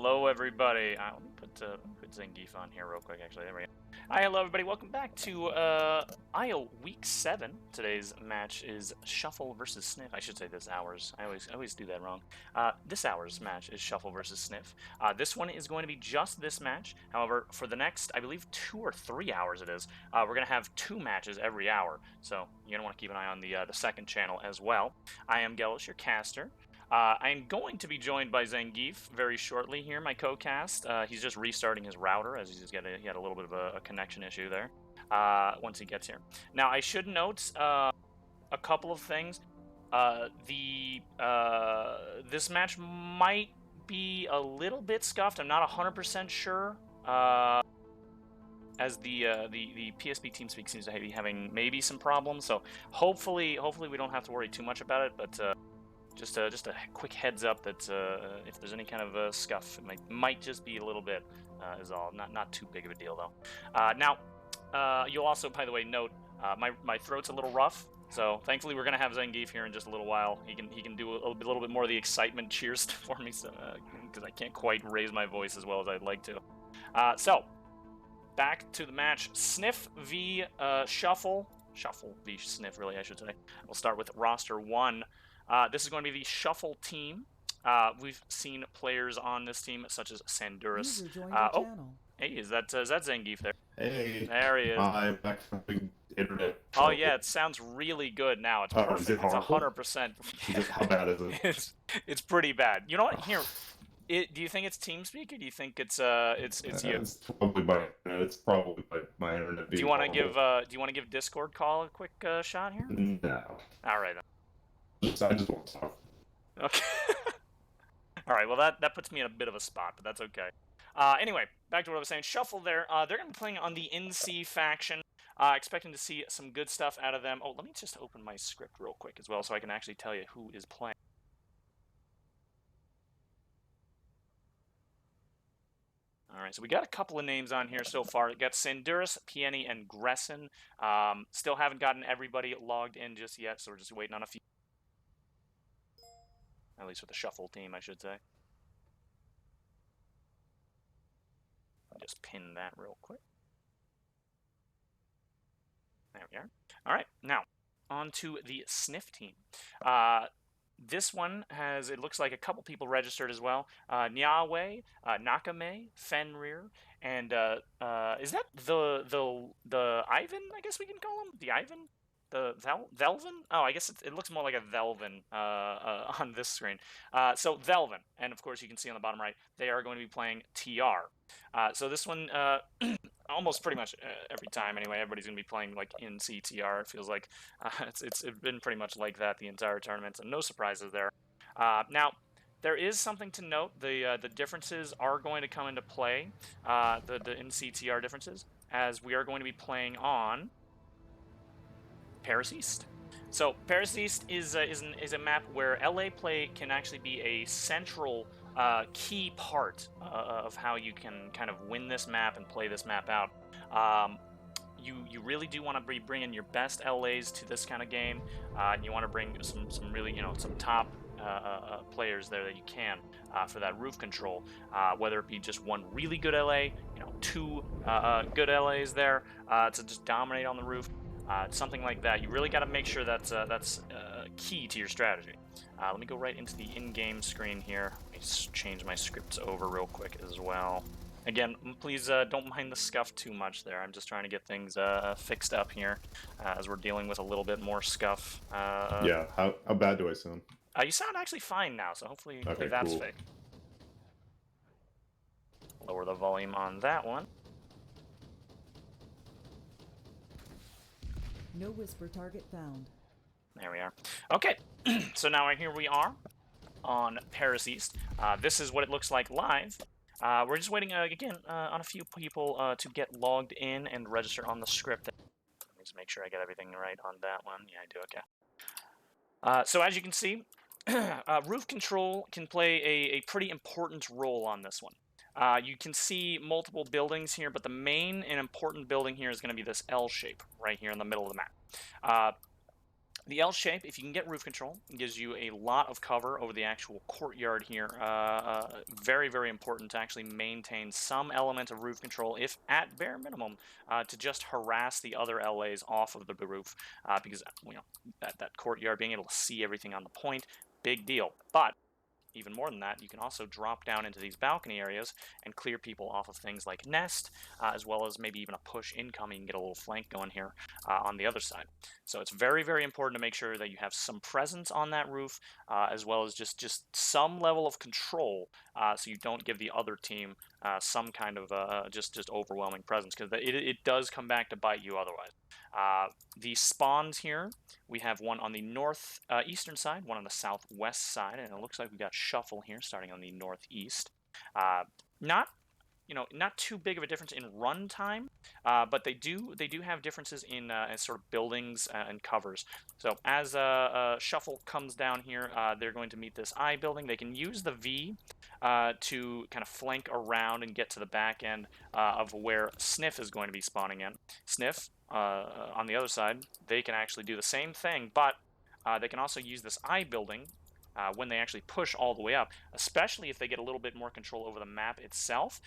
Hello, everybody. Let me put Zangief on here real quick, actually. There we go. Hi, hello, everybody. Welcome back to IO Week 7. Today's match is Shuffle versus SNIF. I should say this hour's. I always do that wrong. This hour's match is Shuffle versus SNIF. This one is going to be just this match. However, for the next, I believe, 2 or 3 hours it is, we're going to have 2 matches every hour. So you're going to want to keep an eye on the second channel as well. I am Gelos, your caster. I'm going to be joined by Zangief very shortly here, my co-cast. He's just restarting his router as he had a little bit of a connection issue there once he gets here. Now, I should note a couple of things. This match might be a little bit scuffed. I'm not 100% sure. As the PSP TeamSpeak seems to be having maybe some problems, so hopefully we don't have to worry too much about it. But just a quick heads up that if there's any kind of scuff, it might just be a little bit is all. Not too big of a deal though. Now, you'll also, by the way, note my throat's a little rough. So thankfully we're gonna have Zangief here in just a little while. He can do a little bit more of the excitement cheers for me, because I can't quite raise my voice as well as I'd like to. So back to the match: SNIF v Shuffle. Shuffle v SNIF, really, I should say. We'll start with roster 1. This is going to be the Shuffle team. We've seen players on this team such as Sandurus. Oh, hey, is that Zangief there? Hey, there he is. I'm back from the internet. Oh yeah, it sounds really good now. It's perfect. Is it horrible? It's 100%. How bad is it? It's pretty bad. You know what? Here, do you think it's TeamSpeak, or do you think it's you? It's probably my internet. Do you want to give Discord call a quick shot here? No. All right. I just want to talk. Okay. All right. Well, that puts me in a bit of a spot, but that's okay. Anyway, back to what I was saying. Shuffle there. They're going to be playing on the NC faction. Expecting to see some good stuff out of them. Oh, let me just open my script real quick as well, so I can actually tell you who is playing. All right, so we got a couple of names on here so far. We got Sandurus, Pieni, and Gresson. Still haven't gotten everybody logged in just yet, so we're just waiting on a few. At least with the Shuffle team, I should say. I'll just pin that real quick. There we are. All right, now on to the SNIF team. This one has, it looks like, a couple people registered as well. Nyawe, Nakame, Fenrir, and is that the Ivan? I guess we can call him the Ivan. The Velvin? Oh, I guess it looks more like a Velvin on this screen. So Velvin, and of course you can see on the bottom right, they are going to be playing TR. So this one, almost pretty much every time anyway, everybody's going to be playing like in CTR. It feels like it's been pretty much like that the entire tournament, so no surprises there. Now, there is something to note. The differences are going to come into play, the NCTR differences, as we are going to be playing on Paris East. So Paris East is a map where LA play can actually be a central key part of how you can kind of win this map and play this map out. You really do want to be bringing your best LAs to this kind of game, and you want to bring some really, some top players there that you can for that roof control, whether it be just one really good LA, 2 good LAs there to just dominate on the roof. Something like that. You really got to make sure that's key to your strategy. Let me go right into the in-game screen here. Let me just change my scripts over real quick as well. Again, please don't mind the scuff too much there. I'm just trying to get things fixed up here as we're dealing with a little bit more scuff. Yeah, how bad do I sound? You sound actually fine now, so hopefully that's fake. Lower the volume on that one. No whisper target found. There we are. Okay, so now here we are on Paris East. This is what it looks like live. We're just waiting again on a few people to get logged in and register on the script. Let me just make sure I get everything right on that one. Yeah, I do. Okay. So as you can see, roof control can play a pretty important role on this one. You can see multiple buildings here, but the main and important building here is going to be this L shape right here in the middle of the map. The L shape, if you can get roof control, gives you a lot of cover over the actual courtyard here. Very, very important to actually maintain some element of roof control, if at bare minimum, to just harass the other LAs off of the roof, because that courtyard, being able to see everything on the point, big deal. But even more than that, you can also drop down into these balcony areas and clear people off of things like nest, as well as maybe even a push incoming and get a little flank going here on the other side. So it's very, very important to make sure that you have some presence on that roof, as well as just some level of control, so you don't give the other team some kind of just overwhelming presence, because it does come back to bite you otherwise. The spawns here, we have one on the north eastern side, one on the southwest side, and it looks like we got Shuffle here starting on the northeast. Not too big of a difference in run time, but they do have differences in sort of buildings and covers. So as Shuffle comes down here, they're going to meet this I building. They can use the V to kind of flank around and get to the back end of where SNIF is going to be spawning in. SNIF, on the other side, they can actually do the same thing, but they can also use this I building when they actually push all the way up, especially if they get a little bit more control over the map itself.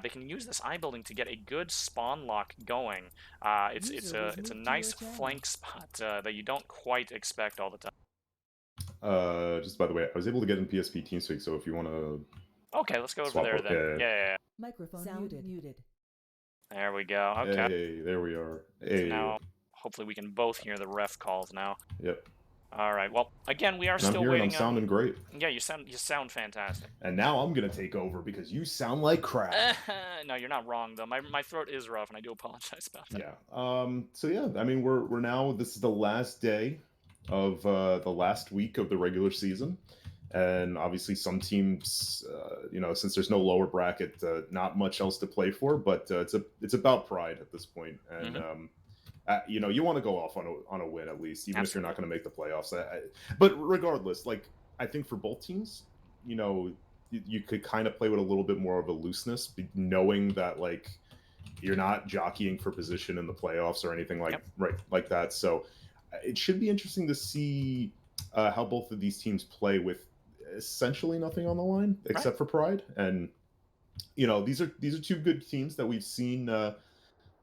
They can use this I building to get a good spawn lock going. It's a nice flank spot that you don't quite expect all the time. Just by the way, I was able to get in PSP TeamSpeak, so if you want to... Okay, let's go over there then. Yeah. Microphone muted. There we go. Okay. Hey, there we are. Hey. So now, hopefully we can both hear the ref calls now. Yep. All right. Well, again, we are still waiting. I'm sounding great. Yeah, you sound fantastic. And now I'm gonna take over because you sound like crap. No, you're not wrong though. My throat is rough, and I do apologize about that. Yeah. So yeah, I mean, we're now, this is the last day of the last week of the regular season, and obviously some teams, since there's no lower bracket, not much else to play for. But it's about pride at this point, and you want to go off on a win at least, even if you're not going to make the playoffs. But regardless, like, I think for both teams, you could kind of play with a little bit more of a looseness, knowing that like you're not jockeying for position in the playoffs or anything like that. So it should be interesting to see how both of these teams play with essentially nothing on the line except for pride. And these are two good teams that we've seen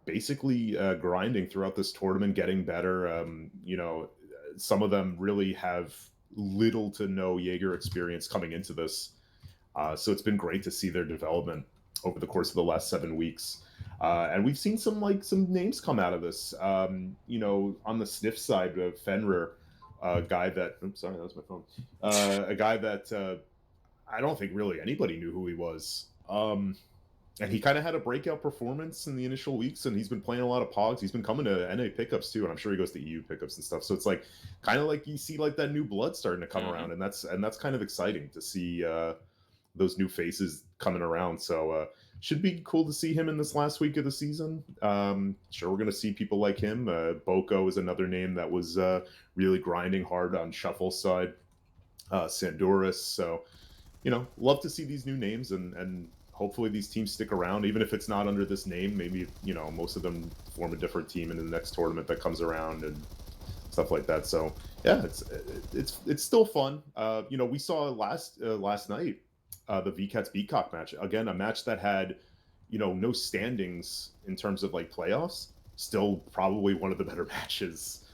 basically grinding throughout this tournament, getting better. Some of them really have little to no Jaeger experience coming into this, so it's been great to see their development over the course of the last 7 weeks. And we've seen some names come out of this. On the SNIF side of Fenrir, a guy that, oops, sorry, that was my phone. A guy that I don't think really anybody knew who he was. And he kind of had a breakout performance in the initial weeks, and he's been playing a lot of Pogs. He's been coming to NA pickups too, and I'm sure he goes to EU pickups and stuff. So it's like kind of like you see like that new blood starting to come around, and that's kind of exciting to see those new faces coming around. So should be cool to see him in this last week of the season. Sure, we're going to see people like him. Boko is another name that was really grinding hard on Shuffle's side. Sanduris. So, love to see these new names, and hopefully these teams stick around, even if it's not under this name. Maybe, most of them form a different team in the next tournament that comes around and stuff like that. So yeah, it's still fun. We saw last night the VCats Beatcock match. Again, a match that had, no standings in terms of like playoffs. Still probably one of the better matches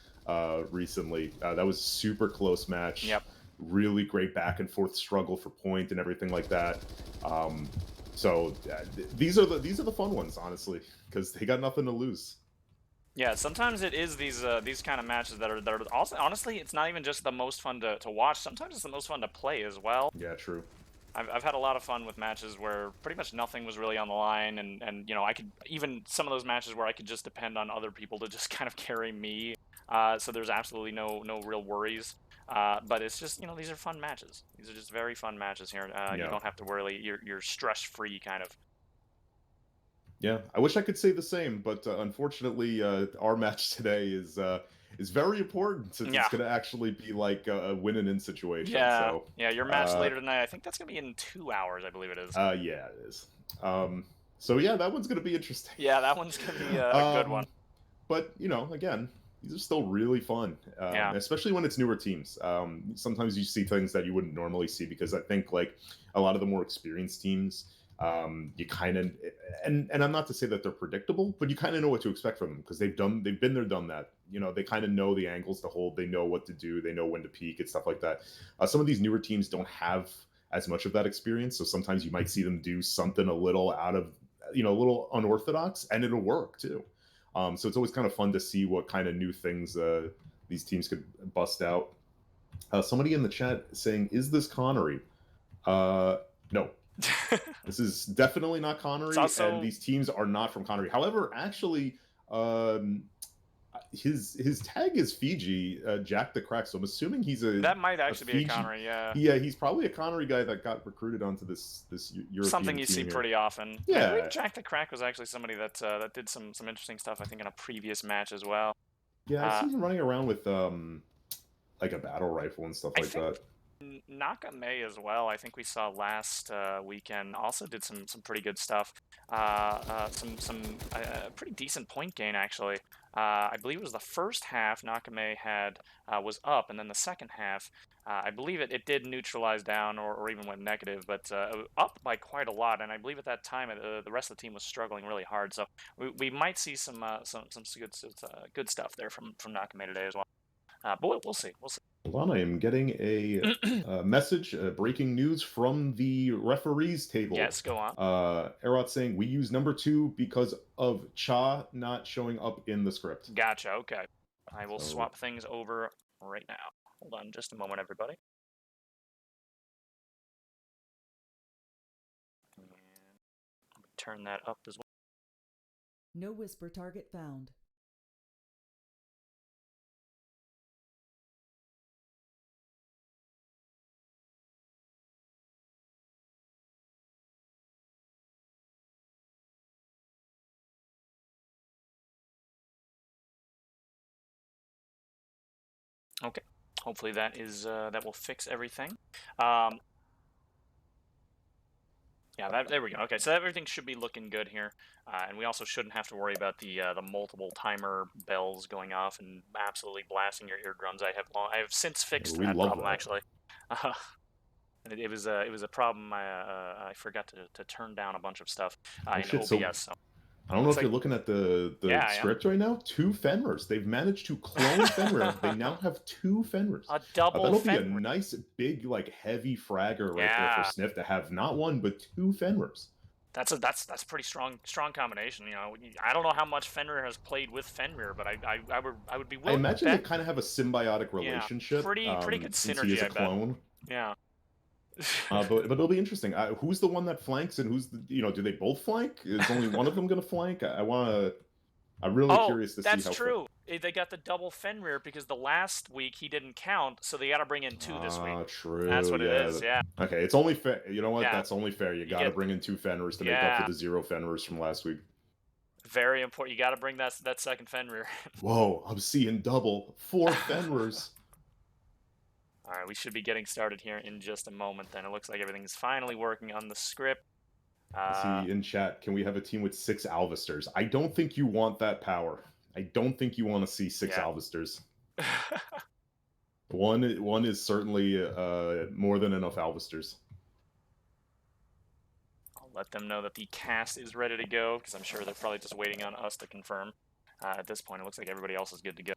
recently. That was a super close match. Yep. Really great back and forth struggle for point and everything like that. So these are the fun ones, honestly, because they got nothing to lose. Yeah, sometimes it is these kind of matches that are also, honestly, it's not even just the most fun to watch. Sometimes it's the most fun to play as well. Yeah, true. I've had a lot of fun with matches where pretty much nothing was really on the line, and I could, even some of those matches where I could just depend on other people to just kind of carry me. So there's absolutely no real worries. But it's just, these are fun matches. These are just very fun matches here. You don't have to worry. You're stress-free, kind of. Yeah, I wish I could say the same, but unfortunately, our match today is very important, since it's going to actually be like a win-and-in situation. Yeah, so, yeah. Your match later tonight, I think that's going to be in 2 hours, I believe it is. Yeah, it is. So yeah, that one's going to be interesting. Yeah, that one's going to be a good one. But again, these are still really fun, Yeah. especially when it's newer teams. Sometimes you see things that you wouldn't normally see because I think like a lot of the more experienced teams, you kind of and I'm not to say that they're predictable, but you kind of know what to expect from them because they've been there, done that. You know, they kind of know the angles to hold, they know what to do, they know when to peak and stuff like that. Some of these newer teams don't have as much of that experience, so sometimes you might see them do something a little out of, a little unorthodox, and it'll work too. So it's always kind of fun to see what kind of new things these teams could bust out. Somebody in the chat saying, "Is this Connery?" No, this is definitely not Connery, also... and these teams are not from Connery. However, actually, his tag is Fiji, Jack the Crack. So I'm assuming he's that might actually be a Connery. Yeah, he's probably a Connery guy that got recruited onto this European something you team see here. pretty often. Yeah, I believe Jack the Crack was actually somebody that that did some interesting stuff. I think in a previous match as well. Yeah, I've seen him running around with like a battle rifle and stuff like that. Nakame as well. I think we saw last weekend also did some pretty good stuff. Some pretty decent point gain actually. I believe it was the first half Nakame had was up, and then the second half I believe it did neutralize down or even went negative, but up by quite a lot. And I believe at that time the rest of the team was struggling really hard. So we might see some good stuff there from Nakame today as well. But we'll see. We'll see. Hold on, I am getting a message, breaking news from the referees table. Yes, go on. Erot saying, we use number 2 because of Cha not showing up in the script. Gotcha, okay. I will swap things over right now. Hold on just a moment, everybody. And turn that up as well. No whisper target found. Okay, hopefully that will fix everything. Yeah, there we go. Okay, so everything should be looking good here, and we also shouldn't have to worry about the multiple timer bells going off and absolutely blasting your eardrums. I have since fixed that problem actually. It was a problem. I forgot to turn down a bunch of stuff in OBS. So I don't know if you're looking at the script right now. 2 Fenrirs. They've managed to clone Fenrir. They now have 2 Fenrirs. A double that'll Fenrir. Be a nice, big, like, heavy fragger right there for SNIF to have not 1, but 2 Fenrirs. That's a pretty strong combination. You know, I don't know how much Fenrir has played with Fenrir, but I would be willing. I imagine they kind of have a symbiotic relationship. Yeah, pretty good synergy. He is a clone. Yeah. But it'll be interesting. Who's the one that flanks, and who's the, do they both flank? Is only one of them going to flank? I'm really curious to see how. That's true. They got the double Fenrir because the last week he didn't count, so they got to bring in 2 this week. True. That's what it is. Yeah. Okay, it's only fair. You know what? Yeah. That's only fair. You got to bring in 2 Fenrirs to make up for the 0 Fenrirs from last week. Very important. You got to bring that second Fenrir. Whoa! I'm seeing double 4 Fenrirs. All right, we should be getting started here in just a moment. Then it looks like everything's finally working on the script. See in chat, can we have a team with 6 Alvisters? I don't think you want that power. I don't think you want to see 6 Alvisters. One is certainly more than enough Alvisters. I'll let them know that the cast is ready to go, because I'm sure they're probably just waiting on us to confirm. At this point, it looks like everybody else is good to go.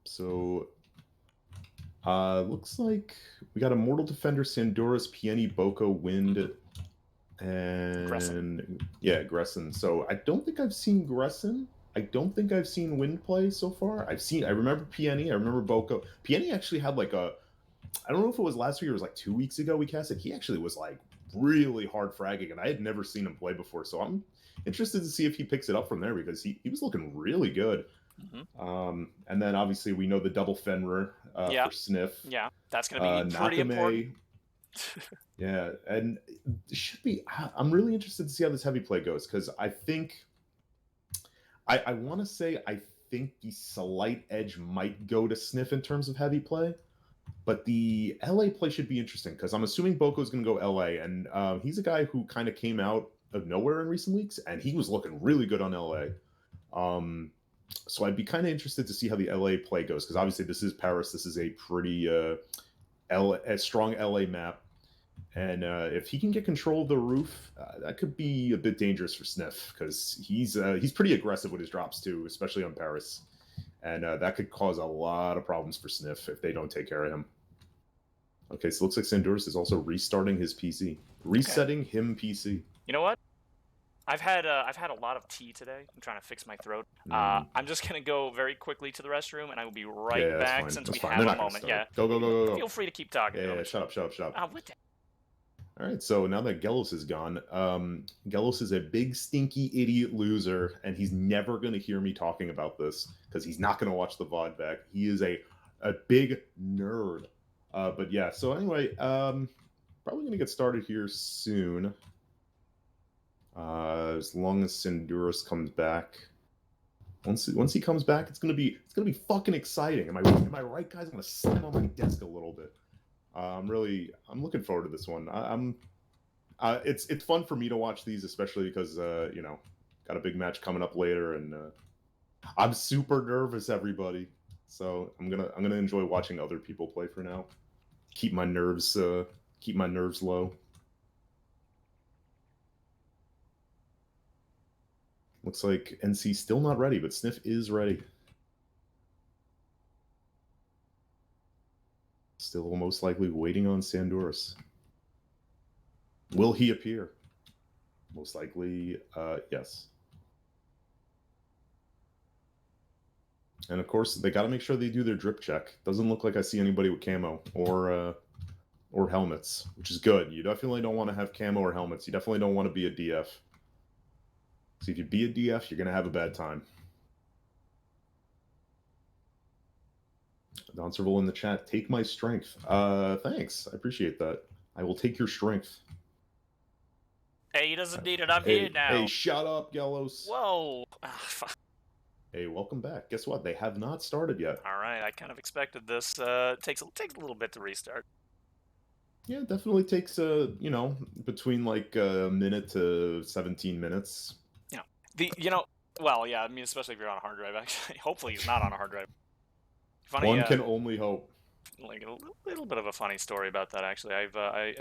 So, looks like we got Immortal Defender, Sandoras, Pieni, Boko, Wind, and Gresson. Yeah, Gresson. So I don't think I've seen Gresson. I don't think I've seen Wind play so far. I remember Pieni, I remember Boko. Pieni actually had like I don't know if it was last week or it was like 2 weeks ago we casted. He actually was like really hard fragging, and I had never seen him play before. So I'm interested to see if he picks it up from there, because he was looking really good. And then obviously we know the double Fenrir for SNIF. Yeah, that's going to be pretty important. Yeah, and it should be. I'm really interested to see how this heavy play goes, because I think I want to say I think the slight edge might go to SNIF in terms of heavy play, but the LA play should be interesting, because I'm assuming Boko's going to go LA, and he's a guy who kind of came out of nowhere in recent weeks, and he was looking really good on LA. So I'd be kind of interested to see how the LA play goes, because obviously this is Paris. This is a pretty a strong LA map. And if he can get control of the roof, that could be a bit dangerous for SNIF, because he's pretty aggressive with his drops too, especially on Paris. And that could cause a lot of problems for SNIF if they don't take care of him. Okay, so it looks like Sandurus is also restarting his PC. Resetting him PC. You know what? I've had a lot of tea today. I'm trying to fix my throat. I'm just gonna go very quickly to the restroom, and I will be right back since we have a moment. Yeah. Go. Feel free to keep talking. Yeah, shut up. What the? All right, so now that Gelos is gone, Gelos is a big, stinky, idiot loser, and he's never going to hear me talking about this because he's not going to watch the VOD back. He is a big nerd. But yeah, so anyway, probably going to get started here soon. As long as Sandurus comes back. Once he comes back, it's gonna be fucking exciting. Am I right, guys? I'm gonna slam on my desk a little bit. I'm looking forward to this one. It's fun for me to watch these, especially because got a big match coming up later, and I'm super nervous, everybody. So I'm gonna enjoy watching other people play for now. Keep my nerves low. Looks like NC's still not ready, but SNIF is ready. Still most likely waiting on Sandurus. Will he appear? Most likely, yes. And of course, they got to make sure they do their drip check. Doesn't look like I see anybody with camo or helmets, which is good. You definitely don't want to have camo or helmets. You definitely don't want to be a DF. So if you be a DF, you're going to have a bad time. Donserville in the chat, take my strength. Thanks. I appreciate that. I will take your strength. Hey, he doesn't need it. I'm here now. Hey, shut up, Gelos. Whoa. Hey, welcome back. Guess what? They have not started yet. All right, I kind of expected this. It takes a little bit to restart. Yeah, it definitely takes between like a minute to 17 minutes. Well, yeah, I mean, especially if you're on a hard drive. Actually, hopefully he's not on a hard drive. Funny, one can only hope. Like a little bit of a funny story about that, actually. I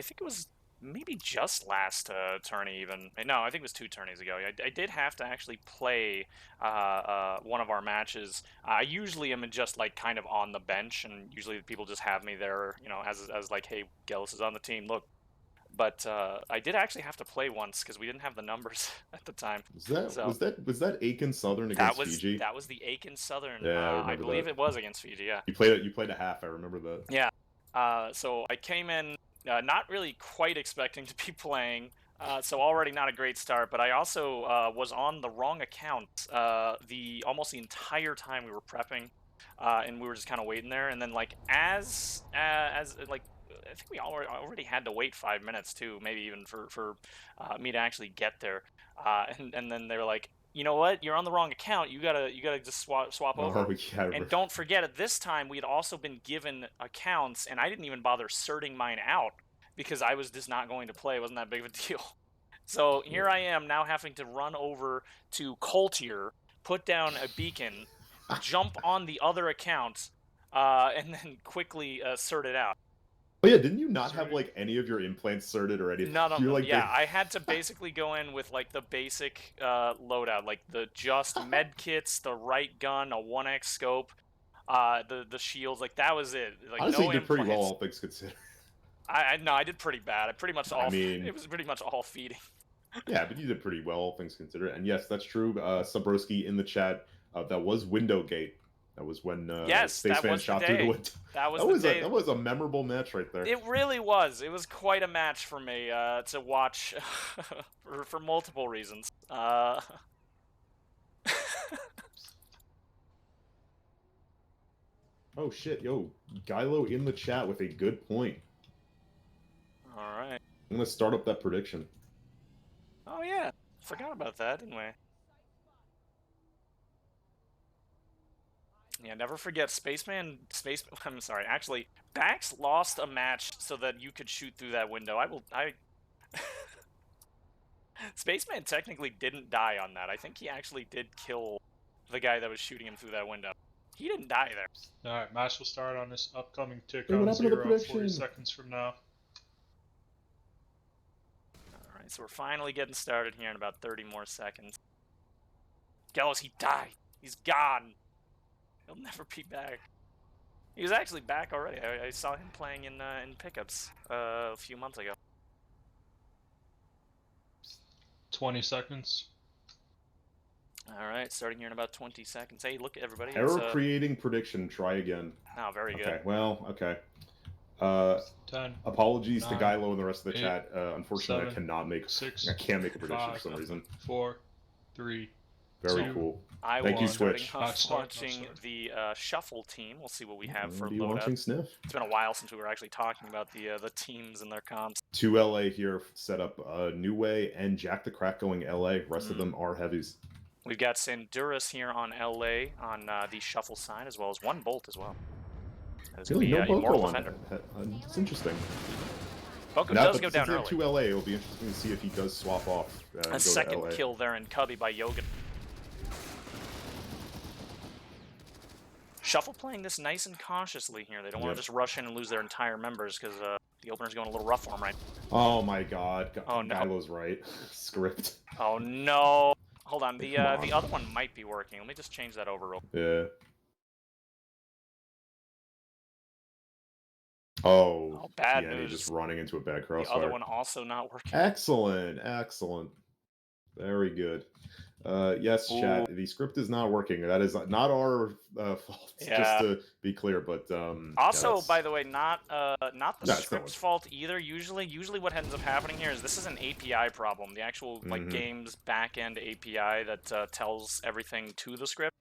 think it was maybe just last tourney even. No, I think it was 2 tourneys ago. I did have to actually play one of our matches. I usually am just like kind of on the bench, and usually people just have me there, as like, hey, Gelos is on the team. Look. But I did actually have to play once because we didn't have the numbers at the time. Was that Aiken Southern against Fiji? That was the Aiken Southern. Yeah, I believe it was against Fiji. Yeah. You played a half. I remember that. Yeah. So I came in not really quite expecting to be playing. So already not a great start. But I also was on the wrong account almost the entire time we were prepping, and we were just kind of waiting there. And then like as I think we already had to wait 5 minutes too, maybe even for me to actually get there. And then they were like, you know what? You're on the wrong account. You gotta just swap over. Yeah, and don't forget, at this time we had also been given accounts, and I didn't even bother certing mine out because I was just not going to play. It wasn't that big of a deal. So here I am now having to run over to Coltier, put down a beacon, jump on the other account, and then quickly cert it out. Oh yeah, didn't you not have like any of your implants certed or anything? None of them. Yeah, I had to basically go in with like the basic loadout, like the just med kits, the right gun, a 1x scope, the shields. Like that was it. Like, honestly, no you did pretty well, implants. all things considered. I did pretty bad. It was pretty much all feeding. Yeah, but you did pretty well, all things considered. And yes, that's true. Sabroski in the chat, that was Windowgate. That was when Spaceman shot through the window. That was a memorable match right there. It really was. It was quite a match for me to watch for multiple reasons. Oh shit, yo, Gylo in the chat with a good point. All right. I'm gonna start up that prediction. Oh yeah, forgot about that, didn't we? Yeah, never forget, I'm sorry, actually, Bax lost a match so that you could shoot through that window. Spaceman technically didn't die on that. I think he actually did kill the guy that was shooting him through that window. He didn't die there. Alright, match will start on this upcoming tick Hey, what on happened to the 0 40 prediction? seconds from now. Alright, so we're finally getting started here in about 30 more seconds. Gelos, he died. He's gone. He'll never be back. He was actually back already. I saw him playing in pickups a few months ago. 20 seconds. Alright, starting here in about 20 seconds. Hey, look, everybody. Error creating prediction. Try again. Oh, very good. Okay, well, okay. 10. Apologies 9, to Gylo and the rest of the 8, chat. Unfortunately, 7, I cannot make. 6, I can't make a prediction 5, for some reason. 4, 3. Very 2, cool. I Thank will you, be starting Twitch. off Not watching start. the shuffle team. We'll see what we have for Be watching loadout. Sniff. It's been a while since we were actually talking about the teams and their comps. 2 LA here set up New Way and Jack the Crack going LA. Rest of them are heavies. We've got Sandurus here on LA on the shuffle side, as well as 1 Bolt as well. That's going to be no Boko Immortal on Defender. It's interesting. Boko Now, does but go since down they have early. 2 LA, it'll be interesting to see if he does swap off. A go second to LA. kill there in Cubby by Yogan. Shuffle playing this nice and cautiously here. They don't want to just rush in and lose their entire members because the opener's going a little rough for them, right? Oh my god. Oh, no. Gylo's right. Script. Oh no. Hold on. Come The on. other one might be working. Let me just change that over real quick. Yeah. Oh, bad Piani news. just running into a bad The crossfire. other one also not working. Excellent, excellent. Very good. Yes, chat. The script is not working. That is not our fault. Yeah. Just to be clear, but Also, yeah, by the way, not the That's script's not fault either. Usually what ends up happening here is this is an API problem. The actual like game's backend API that tells everything to the script.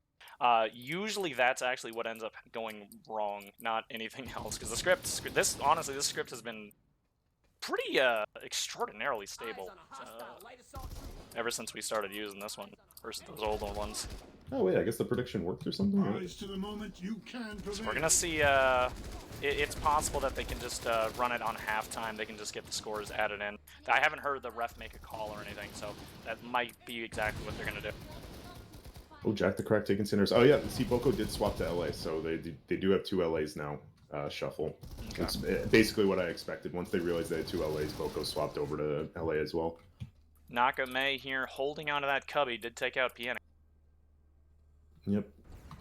Usually that's actually what ends up going wrong, not anything else. Because the script, this script has been pretty extraordinarily stable ever since we started using this one versus those older ones. Oh wait, I guess the prediction worked or something. Rise to the moment you can So we're gonna see. It's possible that they can just run it on halftime. They can just get the scores added in. I haven't heard the ref make a call or anything, so that might be exactly what they're gonna do. Oh, Jack the Crack taking sinners. Oh yeah, see, Boko did swap to LA, so they do have 2 LAs now. Shuffle. Okay. It's basically what I expected. Once they realized they had 2 LAs, Boko swapped over to LA as well. Nakame here holding onto that cubby, did take out Piani. Yep.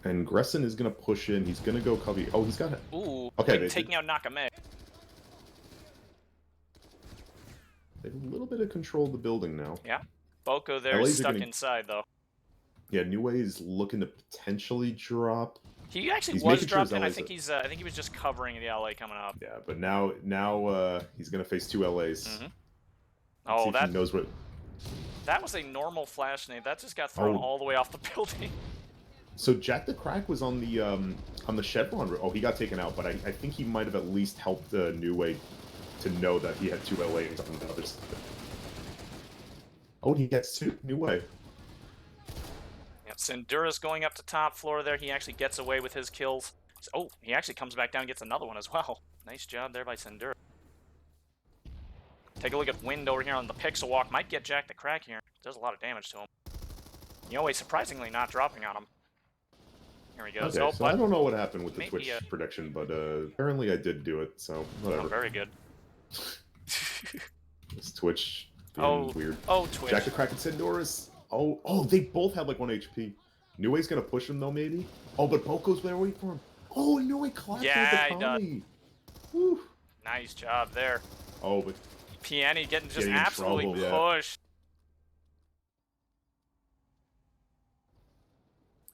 And Gresson is going to push in. He's going to go cubby. Oh, he's got it. Ooh, Okay, like taking out Nakame. They have a little bit of control of the building now. Yeah. Boko there LA's are stuck getting- inside, though. Yeah, New Way is looking to potentially drop. He actually He's was making sure dropped in. I LA's think I think he was just covering the LA coming up. Yeah, but now he's going to face 2 LAs. Mm-hmm. See Oh, if that he knows what. that was a normal flash nade. That just got thrown Oh. all the way off the building. So Jack the Crack was on the Chevron. Oh, he got taken out, but I think he might have at least helped New Way to know that he had 2 LAs on the other side. Oh, he gets 2 New Way. Yeah, Sandurus going up to top floor there. He actually gets away with his kills. Oh, he actually comes back down and gets another one as well. Nice job there by Sandurus. Take a look at Wind over here on the Pixel Walk. Might get Jack the Crack here. Does a lot of damage to him. Yowie surprisingly not dropping on him. Here he goes. Okay, Oh, so but I don't know what happened with the maybe, Twitch prediction, but apparently I did do it, so whatever. oh, very good. This Twitch being weird. Oh, Twitch. Jack the Crack and Sandorus. Oh, they both have like 1 HP. New Way's gonna push him though, maybe. Oh, but Boko's there waiting for him. Oh, New Way clapped Yeah, with the he Tommy. Woo. Nice job there. Oh, but Piani getting just Getting in absolutely trouble, yeah. pushed.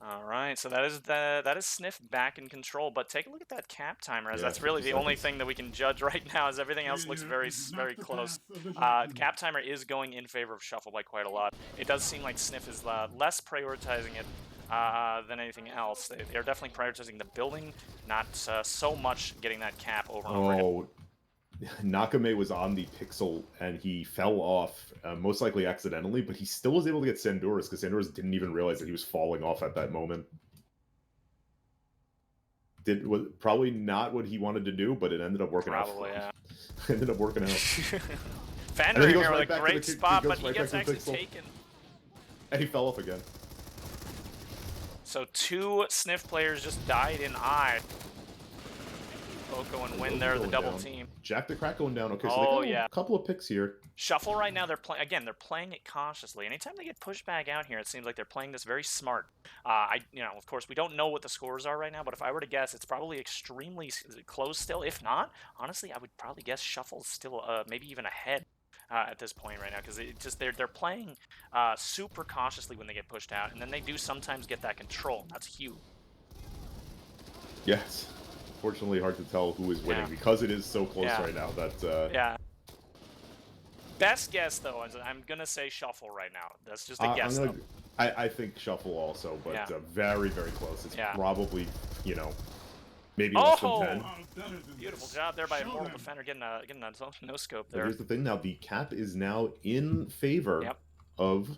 All right, so that is SNIF back in control. But take a look at that cap timer, as Yeah, that's really 50 the only seconds. thing that we can judge right now. As everything else looks very close. Cap timer is going in favor of Shuffle by quite a lot. It does seem like SNIF is less prioritizing it than anything else. They're definitely prioritizing the building, not so much getting that cap over and over again. oh, Nakame was on the Pixel and he fell off, most likely accidentally, but he still was able to get Sandorus because Sandorus didn't even realize that he was falling off at that moment. Was probably not what he wanted to do, but it ended up working Probably, out. yeah. Ended up working out. Fender then he in goes here right with a back to great the- he spot, goes but he right gets back to the actually Pixel. taken. And he fell off again. So 2 SNIF players just died in I. Oko and Win there, the double team. Jack the Crack going down. Okay, so Oh, they got yeah. a couple of picks here. Shuffle right now, they're playing again. They're playing it cautiously. Anytime they get pushed back out here, it seems like they're playing this very smart. Of course, we don't know what the scores are right now, but if I were to guess, it's probably extremely close still. If not, honestly, I would probably guess Shuffle's still maybe even ahead at this point right now, because they're playing super cautiously when they get pushed out, and then they do sometimes get that control. That's huge. Yes. Fortunately, hard to tell who is winning because it is so close right now. That yeah. Best guess though is I'm gonna say Shuffle right now. That's just a guess. I think Shuffle also, but very very close. It's probably maybe less than 10. Beautiful job there by Immortal Defender getting a no scope there. But here's the thing now: the cap is now in favor of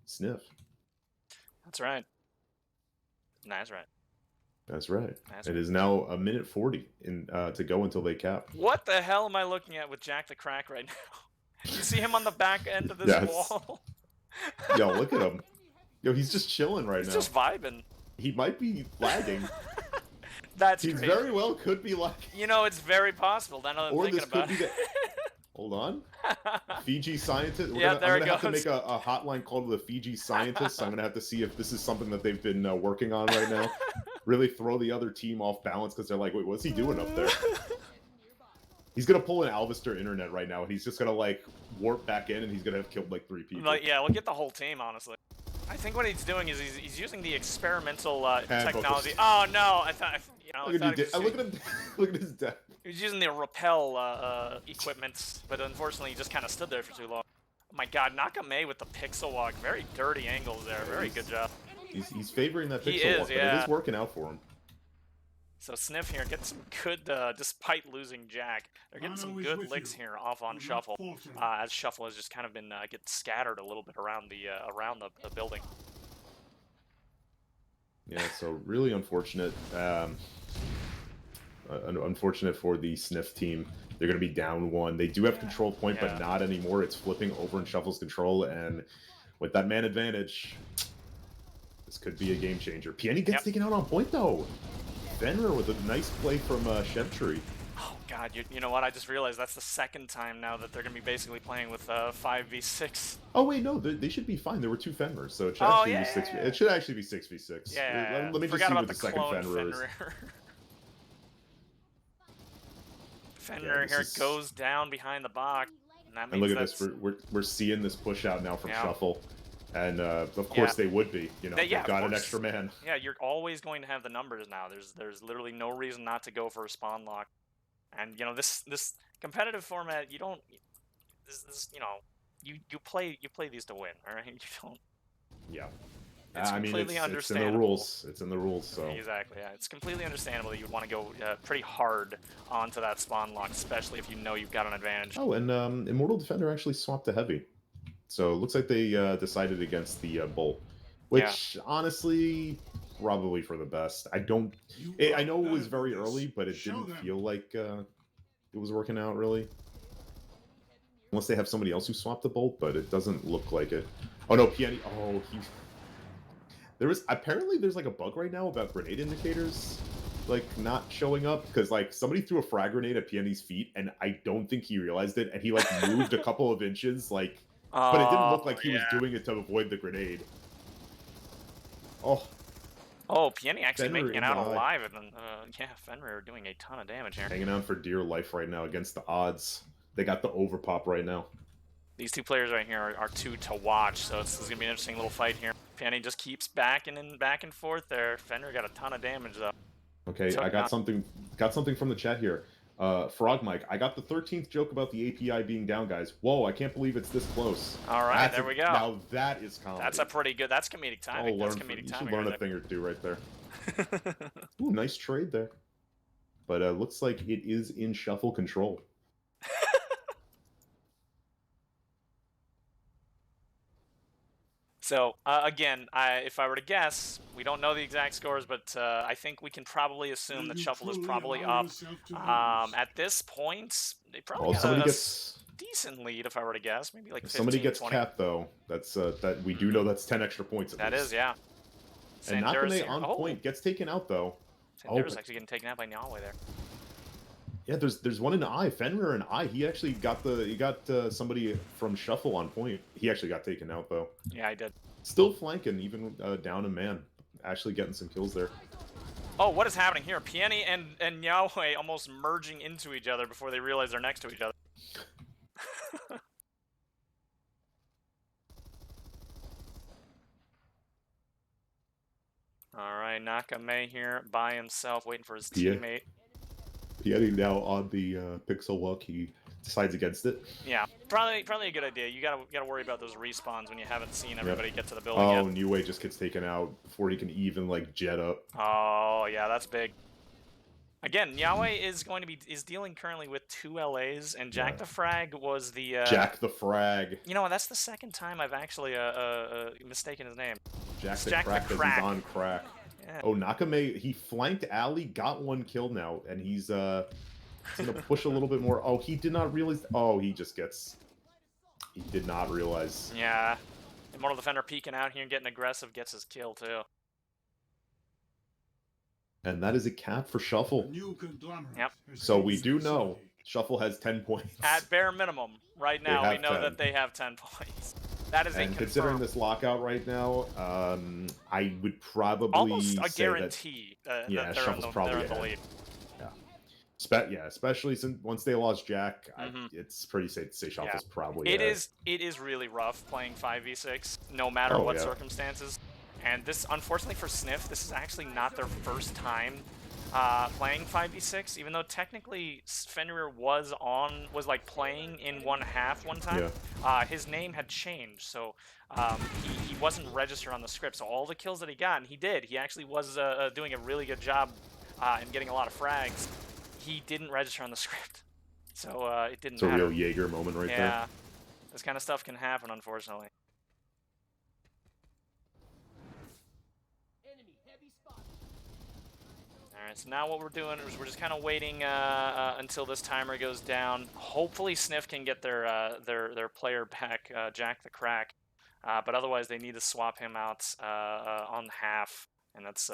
SNIF. That's right. That's right. That's right. It is now 1:40 to go until they cap. What the hell am I looking at with Jack the Crack right now? You see him on the back end of this wall? Yo, look at him. Yo, he's just chilling right now. He's just vibing. He might be lagging. That's He very well could be lagging. You know, it's very possible. Then I'm thinking about it. Hold on. Fiji scientist. Yeah, there I'm it gonna have to goes. make a hotline call to the Fiji scientists. I'm gonna have to see if this is something that they've been working on right now. Really throw the other team off balance because they're like, wait, what's he doing up there? He's gonna pull an Alvister internet right now, and he's just gonna like warp back in, and he's gonna have killed like 3 people. Yeah, we'll get the whole team, honestly. I think what he's doing is he's using the experimental technology. Oh no! I thought look at him. Look at his death. He was using the rappel equipment, but unfortunately he just kind of stood there for too long. Oh my God, Nakame with the pixel walk, very dirty angles there. Very good job. He's favoring that pixel walk, but it is working out for him. So SNIF here getting some good, despite losing Jack, they're getting some good licks here off on Shuffle, as Shuffle has just kind of been getting scattered a little bit around the building. Yeah, so really unfortunate. Unfortunate for the SNIF team. They're going to be down 1. They do have control point, but not anymore. It's flipping over in Shuffle's control, and with that man advantage, this could be a game changer. Pieni gets taken out on point, though. Fenrir with a nice play from Chevtree. Oh God, you know what? I just realized that's the second time now that they're going to be basically playing with 5v6. Oh wait, no, they should be fine. There were 2 Fenrirs, so it should actually be 6. It should actually be 6v6. Yeah. Let me just see what the second Fenrir is. Fenrir here goes down behind the box, and that means look at this. We're seeing this push out now from Shuffle. And of course they would be, they've got an extra man. Yeah, you're always going to have the numbers now. There's literally no reason not to go for a spawn lock. And this competitive format, you don't you play these to win, all right? You don't. Yeah. It's completely understandable. It's in the rules. It's in the rules, so. Exactly, yeah. It's completely understandable that you'd want to go pretty hard onto that spawn lock, especially if you know you've got an advantage. Oh, and Immortal Defender actually swapped to Heavy. So it looks like they decided against the Bolt, which honestly, probably for the best. I know it was very early, but it didn't feel like it was working out really. Unless they have somebody else who swapped the Bolt, but it doesn't look like it. Oh no, Pieni. Oh, apparently there's like a bug right now about grenade indicators like not showing up because like somebody threw a frag grenade at Pieni's feet, and I don't think he realized it, and he like moved a couple of inches like. But it didn't look like he was doing it to avoid the grenade. Oh, Pieni actually making it out alive, and then Fenrir doing a ton of damage here. Hanging on for dear life right now against the odds. They got the overpop right now. These 2 players right here are 2 to watch, so this is gonna be an interesting little fight here. Pieni just keeps backing and back and forth there. Fenrir got a ton of damage though. Okay, I got something from the chat here. Frog Mike, I got the 13th joke about the API being down, guys. Whoa, I can't believe it's this close. All right, there we go. Now that is comedy. That's a pretty good. That's comedic timing. That's comedic timing. You should learn a thing or two right there. Ooh, nice trade there. But looks like it is in Shuffle control. So, again, if I were to guess, we don't know the exact scores, but I think we can probably assume that Shuffle is probably up. At this point, they probably got a decent lead, if I were to guess. Maybe like 15, somebody gets 20. capped, though. That's that we do know that's 10 extra points at least. That is, yeah. And Sandura's Nakame here. on Oh, point gets taken out though. Sandura's but- actually getting taken out by Nyaway there. Yeah, there's one in eye. Fenrir and eye. He actually got somebody from Shuffle on point. He actually got taken out though. Yeah, I did. Still flanking, even down a man. Actually getting some kills there. Oh, what is happening here? Pieni and Nyaway almost merging into each other before they realize they're next to each other. Alright, Nakame here by himself, waiting for his Yeah. teammate. Pieti now on the pixel walk. He decides against it. Yeah, probably a good idea. You gotta worry about those respawns when you haven't seen everybody get to the building Oh, yet. New Way just gets taken out before he can even like jet up. Oh yeah, that's big. Again, Nyaway is dealing currently with 2 LAs, and Jack the Frag was the Jack the Frag. You know, that's the second time I've actually mistaken his name. Jack the Jack the Crack, 'cause Crack. he's on crack. Yeah. Oh, Nakame, he flanked Ali, got 1 kill now, and he's gonna push a little bit more. Oh, he did not realize. Oh, he did not realize. Yeah. Immortal Defender peeking out here and getting aggressive gets his kill too. And that is a cap for Shuffle. New conglomerate. Yep. has So we seized the do know facility. Shuffle has 10 points. At bare minimum, right They now we have know 10. that they have 10 points. That is And a considering confirmed, this lockout right now, I would probably almost a say guarantee Yeah, that Shuffle's probably they're in the ahead. lead. yeah, especially since once they lost Jack, it's pretty safe to say Shuffle's probably It ahead. is really rough playing 5v6, no matter Oh, what yeah. circumstances. And this, unfortunately for SNIF, this is actually not their first time playing 5v6, even though technically Fenrir was like playing in 1/2 one time. His name had changed, so he wasn't registered on the script. So all the kills that he got, and he did, he actually was doing a really good job and getting a lot of frags. He didn't register on the script, so it didn't It's a matter. real Jaeger moment right there. Yeah, this kind of stuff can happen, unfortunately. Alright, so now what we're doing is we're just kind of waiting until this timer goes down. Hopefully SNIF can get their player back, Jack the Crack. But otherwise they need to swap him out on half, and that's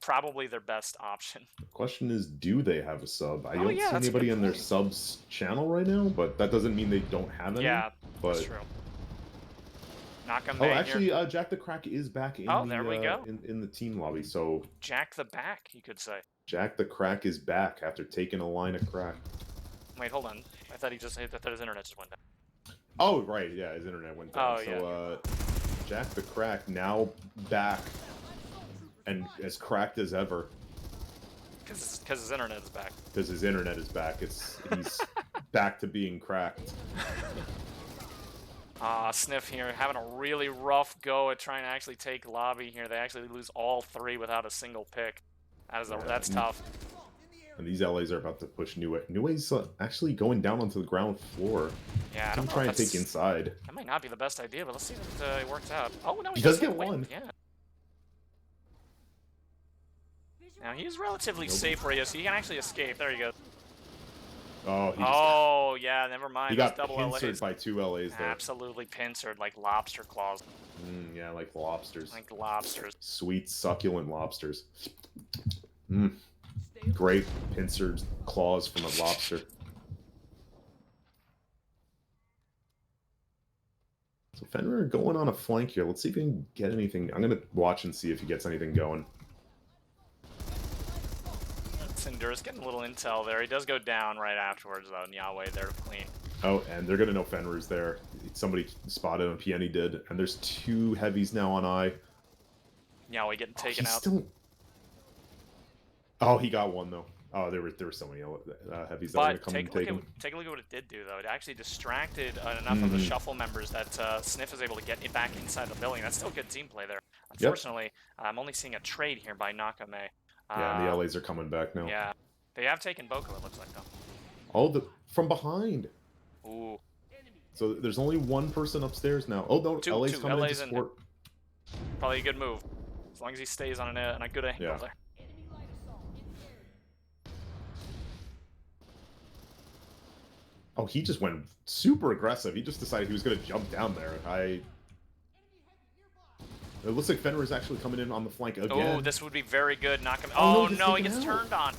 probably their best option. The question is, do they have a sub? I Oh, don't yeah, see that's a anybody good in their point. subs channel right now, but that doesn't mean they don't have any. Yeah, but that's true. Nakame oh, here. actually, Jack the Crack is back in Oh, there we go. in the team lobby. So Jack the Back, you could say. Jack the Crack is back after taking a line of crack. Wait, hold on. I thought his internet just went down. Oh, right, yeah, his internet went down. Oh, So Jack the Crack now back and as cracked as ever. Because his internet is back. Because his internet is back. He's back to being cracked. SNIF here having a really rough go at trying to actually take lobby here. They actually lose all 3 without a single pick. That's tough. And these LAs are about to push New Way. New Way's actually going down onto the ground floor. Yeah, I I'm don't know. trying to That's- take inside. That might not be the best idea, but let's see if it works out. Oh no, He does get get one. Yeah. Now he's relatively safe where he is. So he can actually escape. There he goes. Oh, he just Oh yeah, never mind. he Those got double pincered LAs. by 2 LAs there. Absolutely pincered like lobster claws. Yeah, like lobsters. Like lobsters. Sweet, succulent lobsters. Great pincered claws from a lobster. So Fenrir going on a flank here. Let's see if he can get anything. I'm going to watch and see if he gets anything going. Sindur's getting a little intel there. He does go down right afterwards though. Nyaway there to clean. Oh, and they're going to know Fenrir's there. Somebody spotted him. Pieni did. And there's 2 heavies now on eye. Nyaway getting taken He's out. still... Oh, he got 1 though. Oh, there were so many heavies that were going to But come take and a, take look him. at, take a look at what it did do, though. It actually distracted enough of the shuffle members that SNIF is able to get it back inside the building. That's still good team play there. Unfortunately, I'm only seeing a trade here by Nakame. Yeah, and the LAs are coming back now. Yeah. They have taken Boko, it looks like, though. Oh, from behind. Ooh. So there's only 1 person upstairs now. Oh, no, Two, LA's coming LA's in in to support. Probably a good move. As long as he stays on a good angle Yeah. there. Oh, he just went super aggressive. He just decided he was going to jump down there. It looks like Fenrir is actually coming in on the flank again. Oh, this would be very good. Nakame. Oh, Oh, no, no, he he's gets taken out. turned on.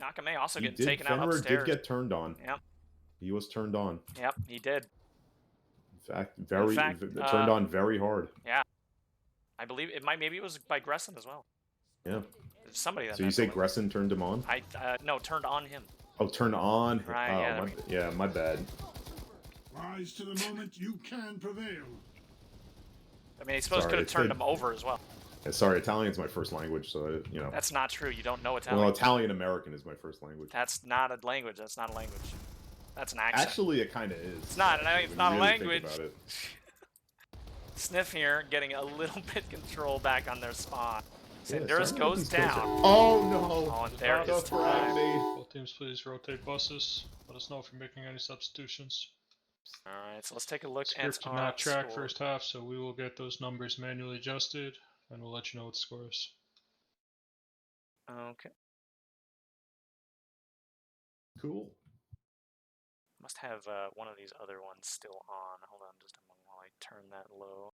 Nakame also He getting did. taken out Fenrir upstairs. did get turned on. Yep. He was turned on. Yep, he did. In fact, turned on very hard. Yeah. I believe it might. Maybe it was by Gresson as well. Yeah. Somebody that. So you say Gresson turned him on? No, turned on him. Oh, turned on. Right. Oh, Yeah. My bad. Rise to the moment you can prevail. I mean, he supposed could have turned him over as well. Yeah, sorry, Italian's my first language, so you know. That's not true. You don't know Italian. Well, Italian American is my first language. That's not a language. That's not a language. That's an accent. Actually, it kind of is. It's not. It's not a language. Think about it. SNIF here getting a little bit control back on their spawn. Yeah, Sandurus goes down. Oh no! Oh, and there is time. Both teams, please rotate buses. Let us know if you're making any substitutions. Alright, so let's take a look Script at did not track score. first half, so we will get those numbers manually adjusted, and we'll let you know what the score is. Okay. Cool. Must have one of these other ones still on. Hold on just a moment while I turn that low.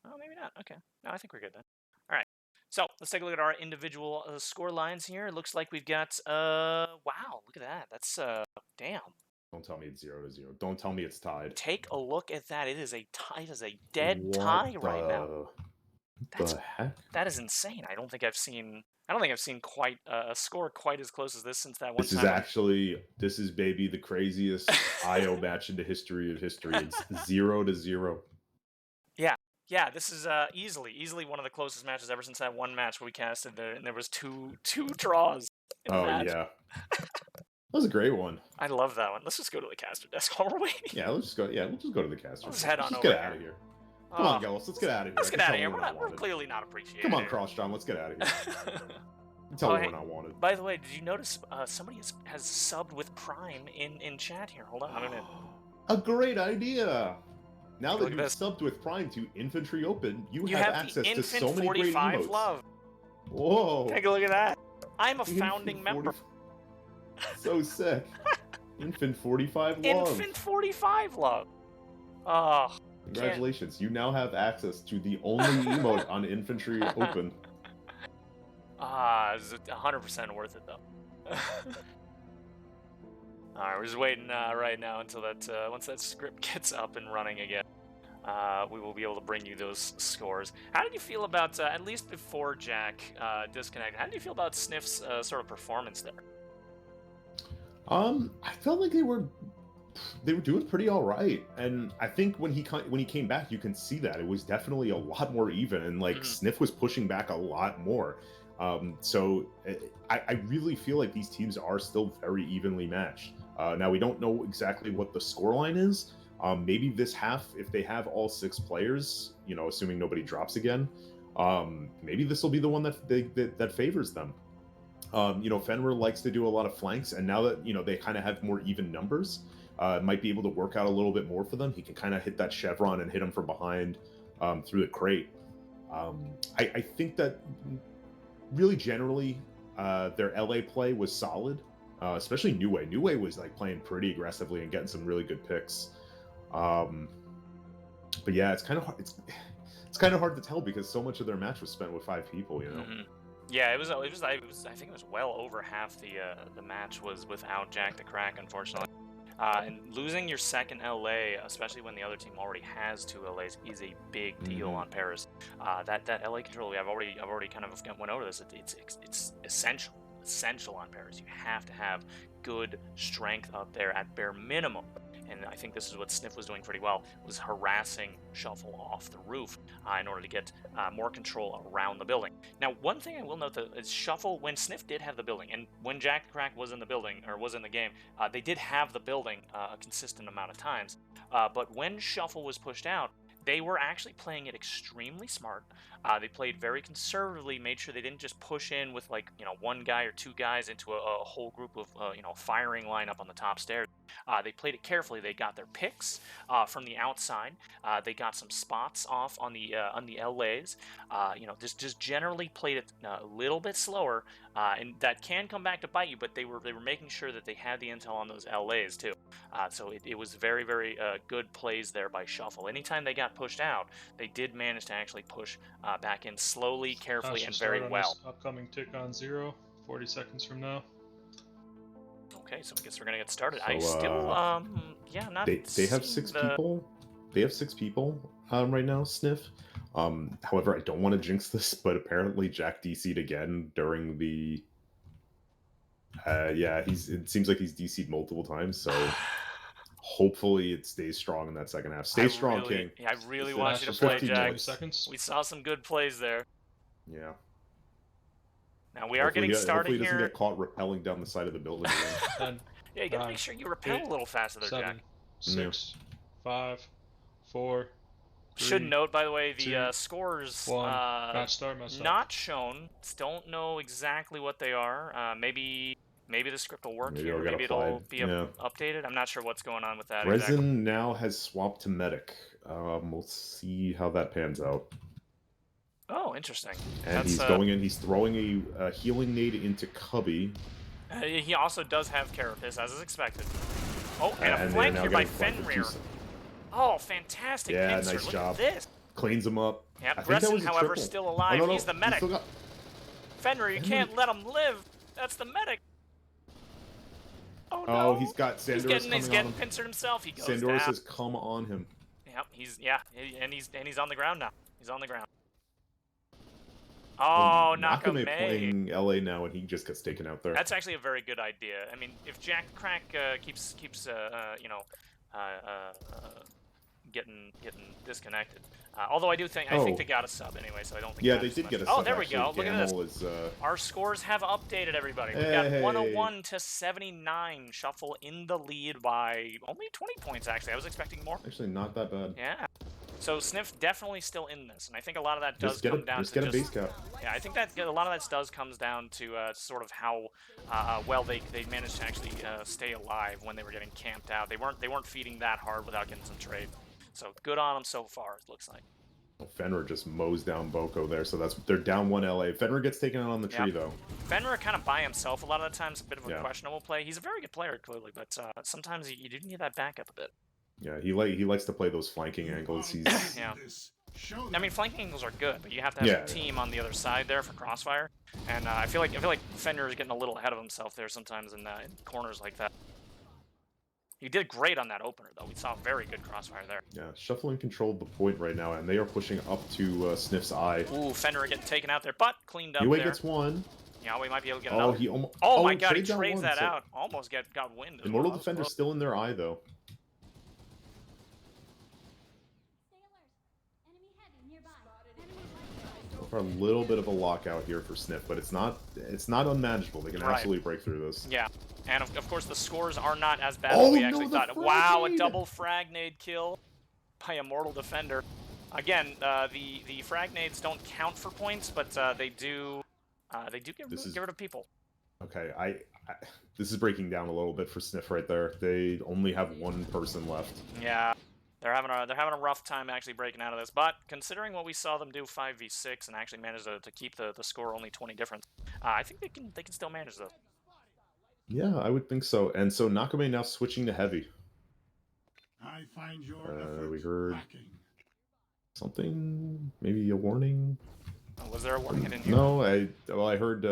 Oh, maybe not. Okay. No, I think we're good then. Alright. So, let's take a look at our individual score lines here. It looks like we've got, wow, look at that. That's, damn. Don't tell me it's 0-0. Don't tell me it's tied. Take a look at that. It is a tie. It is a dead What tie right now. The heck? That is insane. I don't think I've seen quite a score quite as close as this since that one This time. this is baby the craziest IO match in the history of history. It's 0-0. Yeah, this is easily one of the closest matches ever since that one match we casted there, and there was two draws. Oh yeah, that was a great one. I love that one. Let's just go to the caster desk while we're waiting. Yeah, we'll just go to the caster. Let's head on Let's over get out of here. Come on, Gelos, let's get out of here. Let's get out of here. We're clearly not appreciated. Come on, Crossjohn, let's get out of here. Tell me we're not wanted. By the way, did you notice somebody has subbed with Prime in chat here? Hold on a minute. A great idea. Now that you've this. subbed with Prime to Infantry Open, you You have have access the to so many great 45 emotes. love. Whoa! Take a look at that. I'm a founding member. So sick. Infant 45 love. Infant 45 love. Oh. Congratulations, you now have access to the only emote on Infantry Open. It's 100% worth it though. Alright, we're just waiting right now until that once that script gets up and running again. We will be able to bring you those scores. How did you feel about, at least before Jack disconnected, how did you feel about SNIF's sort of performance there? I felt like they were doing pretty all right, and I think when he came back, you can see that it was definitely a lot more even, and like SNIF was pushing back a lot more. So I really feel like these teams are still very evenly matched. Now we don't know exactly what the scoreline is. Maybe this half, if they have all 6 players, you know, assuming nobody drops again, maybe this will be the one that favors them. You know, Fenrir likes to do a lot of flanks, and now that, you know, they kind of have more even numbers, might be able to work out a little bit more for them. He can kind of hit that chevron and hit him from behind through the crate. I think that really generally their LA play was solid, especially Niue. Niue was like playing pretty aggressively and getting some really good picks. But yeah, it's kind of hard to tell because so much of their match was spent with 5 people, you know. Yeah, it was. I think it was well over half the match was without Jack the Crack, unfortunately. And losing your second LA, especially when the other team already has 2 LAs, is a big deal on Paris. That LA control, I've already kind of went over this. It's essential on Paris. You have to have good strength up there at bare minimum. And I think this is what SNIF was doing pretty well, was harassing Shuffle off the roof in order to get more control around the building. Now, one thing I will note though is Shuffle, when SNIF did have the building, and when Jack the Crack was in the building, or was in the game, they did have the building a consistent amount of times. But when Shuffle was pushed out, they were actually playing it extremely smart. They played very conservatively, made sure they didn't just push in with, like, you know, 1 guy or 2 guys into a whole group of, you know, firing lineup on the top stairs. They played it carefully. They got their picks from the outside. They got some spots off on the LAs. You know, just generally played it a little bit slower, and that can come back to bite you. But they were making sure that they had the intel on those LAs too. So it was very, very good plays there by Shuffle. Anytime they got pushed out, they did manage to actually push back in slowly, carefully, and very well. Upcoming tick on 0, 40 seconds from now. Okay, so I guess we're gonna get started. So, I still, yeah, not. They have 6 people. They have 6 people right now. SNIF. However, I don't want to jinx this, but apparently Jack DC'd again during the. Yeah, it seems like he's DC'd multiple times. So hopefully it stays strong in that second half. Stay strong, King. Yeah, I really want you to for play, 15 Jack. Seconds. We saw some good plays there. Yeah. Now we are getting started hopefully he doesn't here. get caught rappelling down the side of the building. 10, Yeah, you gotta make sure you repel a little faster there, 7, Jack. 6, 5, 4. Should 3, note, by the way, 2, the scores 1. Match start. not shown. Don't know exactly what they are. Maybe the script will work here. Maybe it'll be updated. I'm not sure what's going on with that. Resin now has swapped to medic. We'll see how that pans out. Oh, interesting. And he's going in. He's throwing a healing nade into Cubby. He also does have Carapace, as is expected. Oh, and a flank here by Fenrir. Oh, fantastic pincer. Nice Look job. at this. Cleans him up. Yeah, Resin, however, still alive. He's the medic. Fenrir, you can't let him live. That's the medic. Oh, no. Oh, he's got Sandorus He's getting pincered himself. He goes down. Sandorus has come on him. Yep, he's on the ground now. He's on the ground. Oh, Nakame playing LA now, and he just gets taken out there. That's actually a very good idea. I mean, if Jack Crack keeps you know, getting disconnected. Although I think they got a sub anyway, so I don't think. Yeah, they did get a sub. Oh, there we go. Look at this. Our scores have updated, everybody. We got 101 to 79. Shuffle in the lead by only 20 points. Actually, I was expecting more. Actually, not that bad. Yeah. So SNIF definitely still in this, and I think a lot of that does come down to get a base cap. Yeah, I think that a lot of that does comes down to sort of how well they managed to actually stay alive when they were getting camped out. They weren't feeding that hard without getting some trade. So good on them so far, it looks like. Fenrir just mows down Boko there, so they're down 1 LA. Fenrir gets taken out on the tree though. Fenrir kind of by himself a lot of the times, a bit of a questionable play. He's a very good player clearly, but sometimes you do need that backup a bit. Yeah, he likes to play those flanking angles. He's yeah. I mean, flanking angles are good, but you have to have a team on the other side there for crossfire. And I feel like Fenrir is getting a little ahead of himself there sometimes in corners like that. He did great on that opener though. We saw very good crossfire there. Yeah, Shuffling controlled the point right now, and they are pushing up to SNIF's eye. Ooh, Fenrir getting taken out there, but cleaned up UA there. Gets one. Yeah, we might be able to get another. He almost. Oh my god, he trades that out. Almost got wind. Immortal Defender's still in their eye though. For a little bit of a lockout here for SNIF, but it's not unmanageable. They can absolutely break through this. Yeah, and of course the scores are not as bad as we actually thought. Wow, a double frag nade kill by Immortal Defender. Again, the frag nades don't count for points, but they do get rid of people. Okay, this is breaking down a little bit for SNIF right there. They only have 1 person left. Yeah. They're having a rough time actually breaking out of this, but considering what we saw them do 5v6 and actually manage to keep the score only 20 difference, I think they can still manage this. Yeah, I would think so. And so Nakame now switching to heavy. I find your we heard lacking. Something, maybe a warning. Oh, was there a warning? I didn't hear. No, I heard.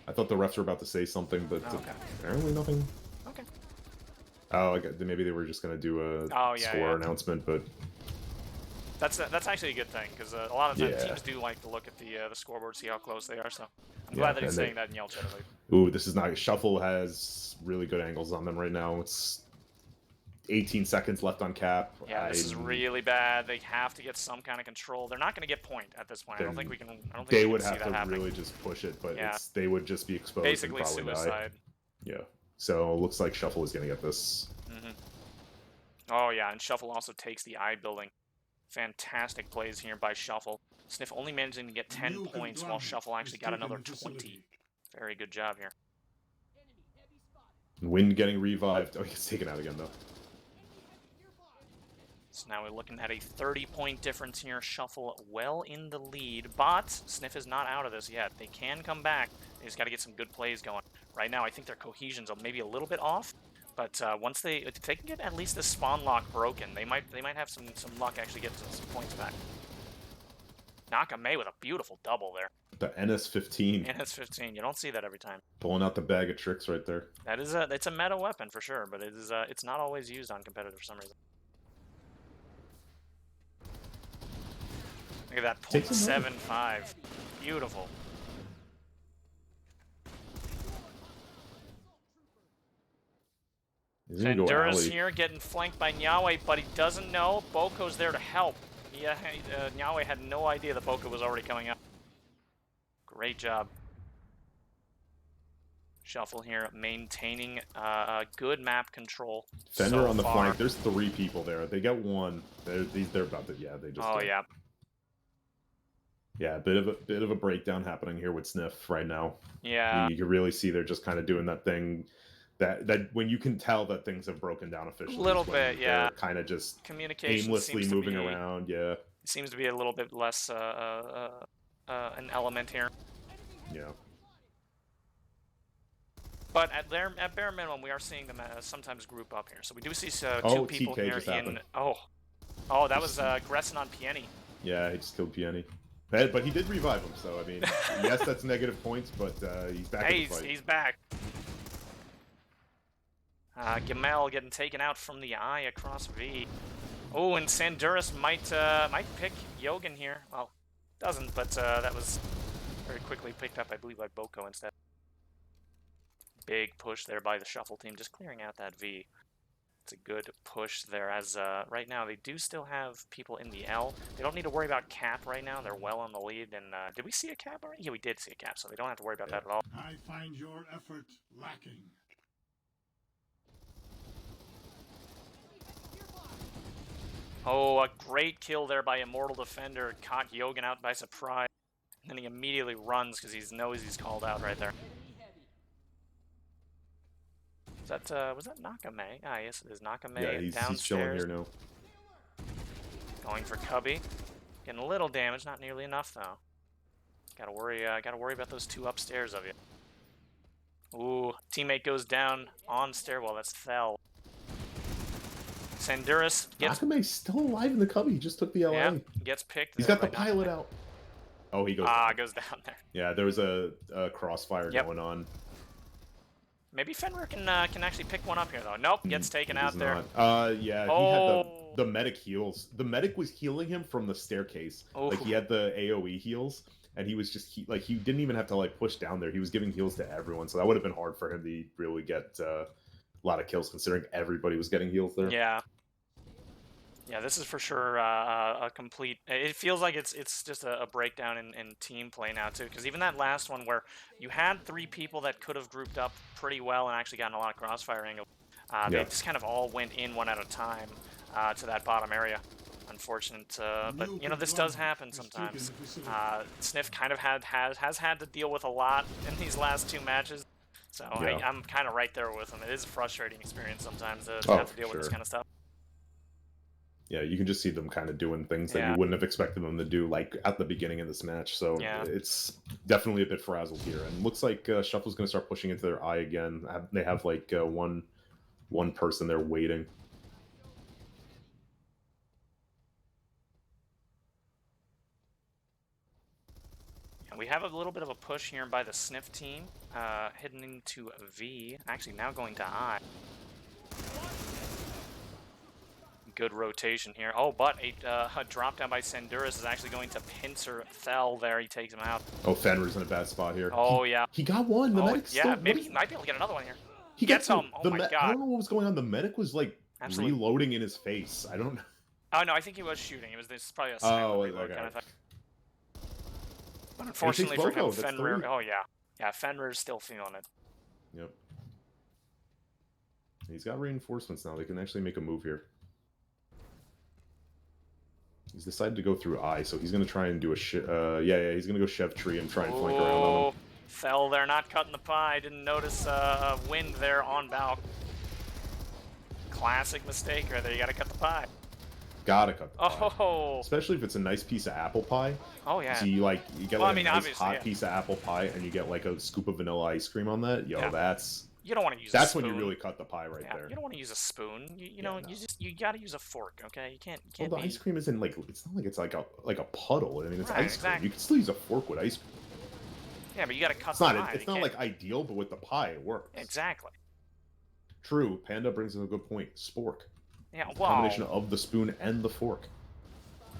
I thought the refs were about to say something, but apparently nothing. Oh, maybe they were just going to do a score announcement, but... That's actually a good thing, because a lot of times teams do like to look at the scoreboard, see how close they are, so I'm glad that he's saying that in Yell Chat. Ooh, this is not... Shuffle has really good angles on them right now. It's 18 seconds left on cap. Yeah, this is really bad. They have to get some kind of control. They're not going to get point at this point. I don't think we can they would have to really just push it, but they would just be exposed. Basically and probably suicide. Die. Yeah. So it looks like Shuffle is going to get this. Oh yeah, and Shuffle also takes the eye building. Fantastic plays here by Shuffle. SNIF only managing to get 10 points while Shuffle actually got another 20. Very good job here. Wind getting revived. Oh, he gets taken out again, though. So now we're looking at a 30-point difference here. Shuffle well in the lead, but SNIF is not out of this yet. They can come back. They just got to get some good plays going. Right now, I think their cohesion's maybe a little bit off, but once if they can get at least the spawn lock broken, they might have some luck actually getting some points back. Nakame with a beautiful double there. The NS-15. NS-15. You don't see that every time. Pulling out the bag of tricks right there. That is it's a meta weapon for sure, but it's not always used on competitive for some reason. Look at that, 0.75. Beautiful. Sanduras here getting flanked by Nyawe, but he doesn't know. Boko's there to help. Nyawe had no idea that Boko was already coming up. Great job. Shuffle here, maintaining good map control. Fender so on the far. flank. There's 3 people there. They got 1. They're about to. Yeah, they just. Oh yeah. Yeah, a bit of a breakdown happening here with SNIF right now. Yeah. You can really see they're just kind of doing that thing that when you can tell that things have broken down officially. A little bit, yeah. Kind of just Communication aimlessly seems moving to be, around. Yeah. Seems to be a little bit less an element here. Yeah. But at bare minimum, we are seeing them sometimes group up here. So we do see two people TK here just in. happened. Oh, that was Gresson on Pieni. Yeah, he just killed Pieni. But he did revive him, so I mean, yes, that's negative points, but he's back in the fight. He's back. Gamel getting taken out from the eye across V. Oh, and Sanduras might pick Yogan here. Well, doesn't, but that was very quickly picked up, I believe, by Boko instead. Big push there by the Shuffle team, just clearing out that V. It's a good push there, as right now they do still have people in the L. They don't need to worry about Cap right now. They're well on the lead. And did we see a Cap already? Yeah, we did see a Cap, so they don't have to worry about that at all. I find your effort lacking. Oh, a great kill there by Immortal Defender. Caught Yogan out by surprise. And then he immediately runs because he knows he's called out right there. Was that Nakame? Ah, yes, it is Nakame. Yeah, he's chilling here now. Going for Cubby. Getting a little damage, not nearly enough though. Gotta worry about those 2 upstairs of you. Ooh, teammate goes down on stairwell. That's Thel. Sanduras gets. Nakame's still alive in the Cubby. He just took the LA. Yeah, gets picked. He's got the pilot out. Oh, he goes. Goes down there. Yeah, there was a crossfire going on. Maybe Fenrir can actually pick one up here though. Nope, gets taken out there. Yeah, he had the medic heals. The medic was healing him from the staircase. Oh. Like he had the AoE heals, and he was just he didn't even have to like push down there. He was giving heals to everyone, so that would have been hard for him to really get a lot of kills, considering everybody was getting heals there. Yeah. Yeah, this is for sure a complete. It feels like it's just a breakdown in team play now too. Because even that last one where you had 3 people that could have grouped up pretty well and actually gotten a lot of crossfire angle, they just kind of all went in one at a time to that bottom area. Unfortunate, but you know this does happen sometimes. SNIF kind of has had to deal with a lot in these last 2 matches, so I'm kind of right there with them. It is a frustrating experience sometimes to have to deal with this kind of stuff. Yeah, you can just see them kind of doing things that you wouldn't have expected them to do, like at the beginning of this match. So it's definitely a bit frazzled here, and looks like Shuffle's going to start pushing into their eye again. They have like one person there waiting. Yeah, we have a little bit of a push here by the SNIF team, heading into V. Actually, now going to I. Good rotation here. Oh, but a drop down by Sanduras is actually going to pincer Thel there. He takes him out. Oh, Fenrir's in a bad spot here. Oh, He got one. The medic's still... maybe he might be able to get another one here. He gets him. Oh my god. I don't know what was going on. The medic was like reloading in his face. I don't know. Oh, no, I think he was shooting. This is probably a silent reload kind of thing. But unfortunately for him, Fenrir... Oh, yeah. Yeah, Fenrir's still feeling it. Yep. He's got reinforcements now. They can actually make a move here. He's decided to go through I, so he's going to try and do a he's going to go Chev tree and try and flank around on him. Fell there, not cutting the pie. Didn't notice wind there on Balk. Classic mistake right there. You gotta cut the pie. Gotta cut the pie. Oh. Especially if it's a nice piece of apple pie. Oh yeah. So you get Well, like I mean, a nice obviously, hot yeah. piece of apple pie, and you get like a scoop of vanilla ice cream on that. Yo, Yeah. that's You don't want to use. That's a spoon. when you really cut the pie right there. You don't want to use a spoon. You Yeah, know, no. you gotta use a fork. Okay, you can't. Well, the ice cream isn't like, it's not like it's like a puddle. I mean, it's Right, ice cream. exactly. You can still use a fork with ice cream. Yeah, but you gotta cut It's the not pie. it's not like ideal, but with the pie it works. Exactly. True. Panda brings up a good point. Spork. Yeah. Well. Combination of the spoon and the fork.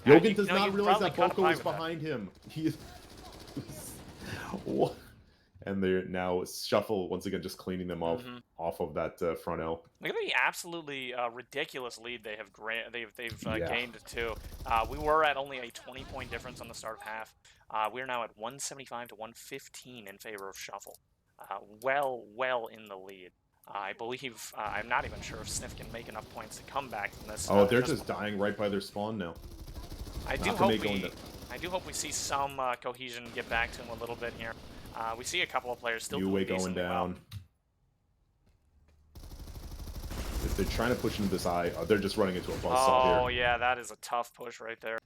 Yeah, Yogan you does know, not you realize probably that cut a Boko pie is with that. behind him. He is. What? And they're now Shuffle once again just cleaning them off of that front L. Look at the absolutely ridiculous lead they have Yeah. gained too. We were at only a 20-point difference on the start of half. We're now at 175 to 115 in favor of Shuffle. Well in the lead. I believe I'm not even sure if SNIF can make enough points to come back from this. Oh, they're just dying right by their spawn now. I do hope we see some cohesion get back to him a little bit here. We see a couple of players still doing going decently down. If they're trying to push into this eye, they're just running into a buzzsaw here. Oh yeah, that is a tough push right there.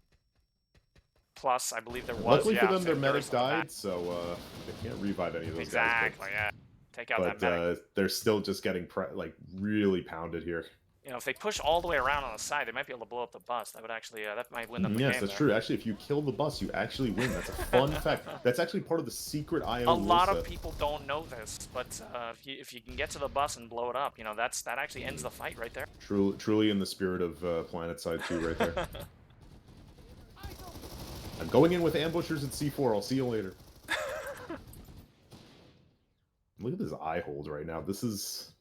Plus, I believe there was. Luckily for them, their Fenris medic on the back. died, so they can't revive any of those Exactly, guys. yeah. Take out But that medic. they're still just getting really pounded here. You know, if they push all the way around on the side, they might be able to blow up the bus. That would actually, that might win them the Yes, game. that's there. true. Actually, if you kill the bus, you actually win. That's a fun fact. That's actually part of the secret IO A lot rule of set. people don't know this, but if you can get to the bus and blow it up, you know, that actually ends the fight right there. Truly in the spirit of PlanetSide 2 right there. I'm going in with ambushers at C4. I'll see you later. Look at this eye hold right now. This is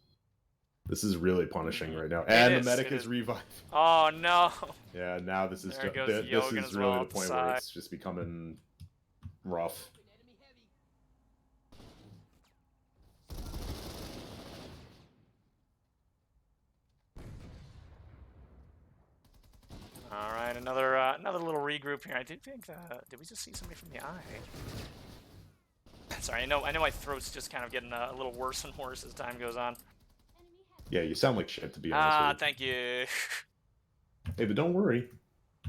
really punishing right now. And the medic is revived. Oh no! Yeah, now this is There just, goes this Yogan is as really well the at the point where side. it's just becoming rough. All right, another little regroup here. I did think did we just see somebody from the eye? Sorry, I know my throat's just kind of getting a little worse and worse as time goes on. Yeah, you sound like shit, to be honest with you. Thank you. Hey, but don't worry.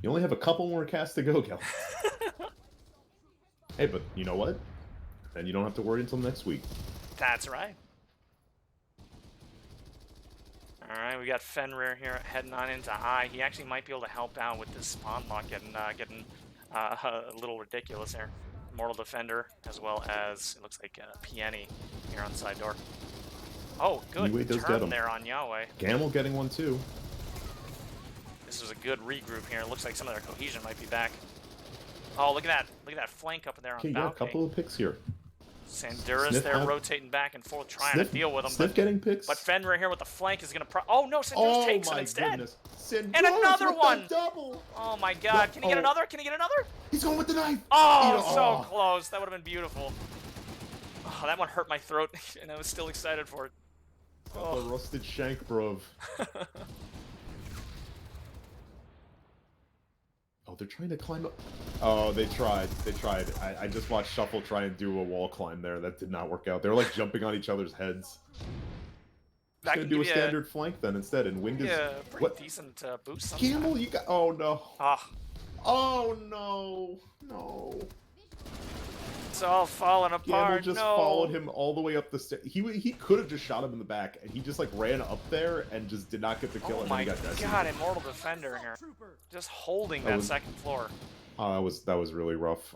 You only have a couple more casts to go, Gelos. Hey, but you know what? Then you don't have to worry until next week. That's right. Alright, we got Fenrir here heading on into I. He actually might be able to help out with this spawn lock getting a little ridiculous here. Mortal Defender, as well as, it looks like Peony here on side door. Oh, good Yue does get turn him. there on Yahweh. Gamel getting one too. This was a good regroup here. It looks like some of their cohesion might be back. Oh, look at that. Look at that flank up there on Okay, you got a Valkyrie. couple of picks here. Sanduras Sniff there out. rotating back and forth, trying to deal with him. Sniff getting picks. But Fenrir here with the flank is going to oh no, Sanduras takes him my instead. goodness. Sanduras And another with the one! double. Oh my god, can he get another? Can he get another? He's going with the knife. Oh, so close. That would have been beautiful. Oh, that one hurt my throat, and I was still excited for it. The rusted shank, brov. Oh, they're trying to climb up. Oh, they tried. They tried. I just watched Shuffle try and do a wall climb there. That did not work out. They were like jumping on each other's heads. Just gonna do a standard flank then instead, and Wind is... Yeah, pretty decent boost sometimes. Gamble, you got... Oh, no. Ah. Oh, no. No. It's all falling Gamble apart. just no. followed him all the way up the stairs. He could have just shot him in the back, and he just like ran up there and just did not get the kill. Oh and my then he got god, Immortal Defender here. Just holding that second floor. Oh, that was really rough.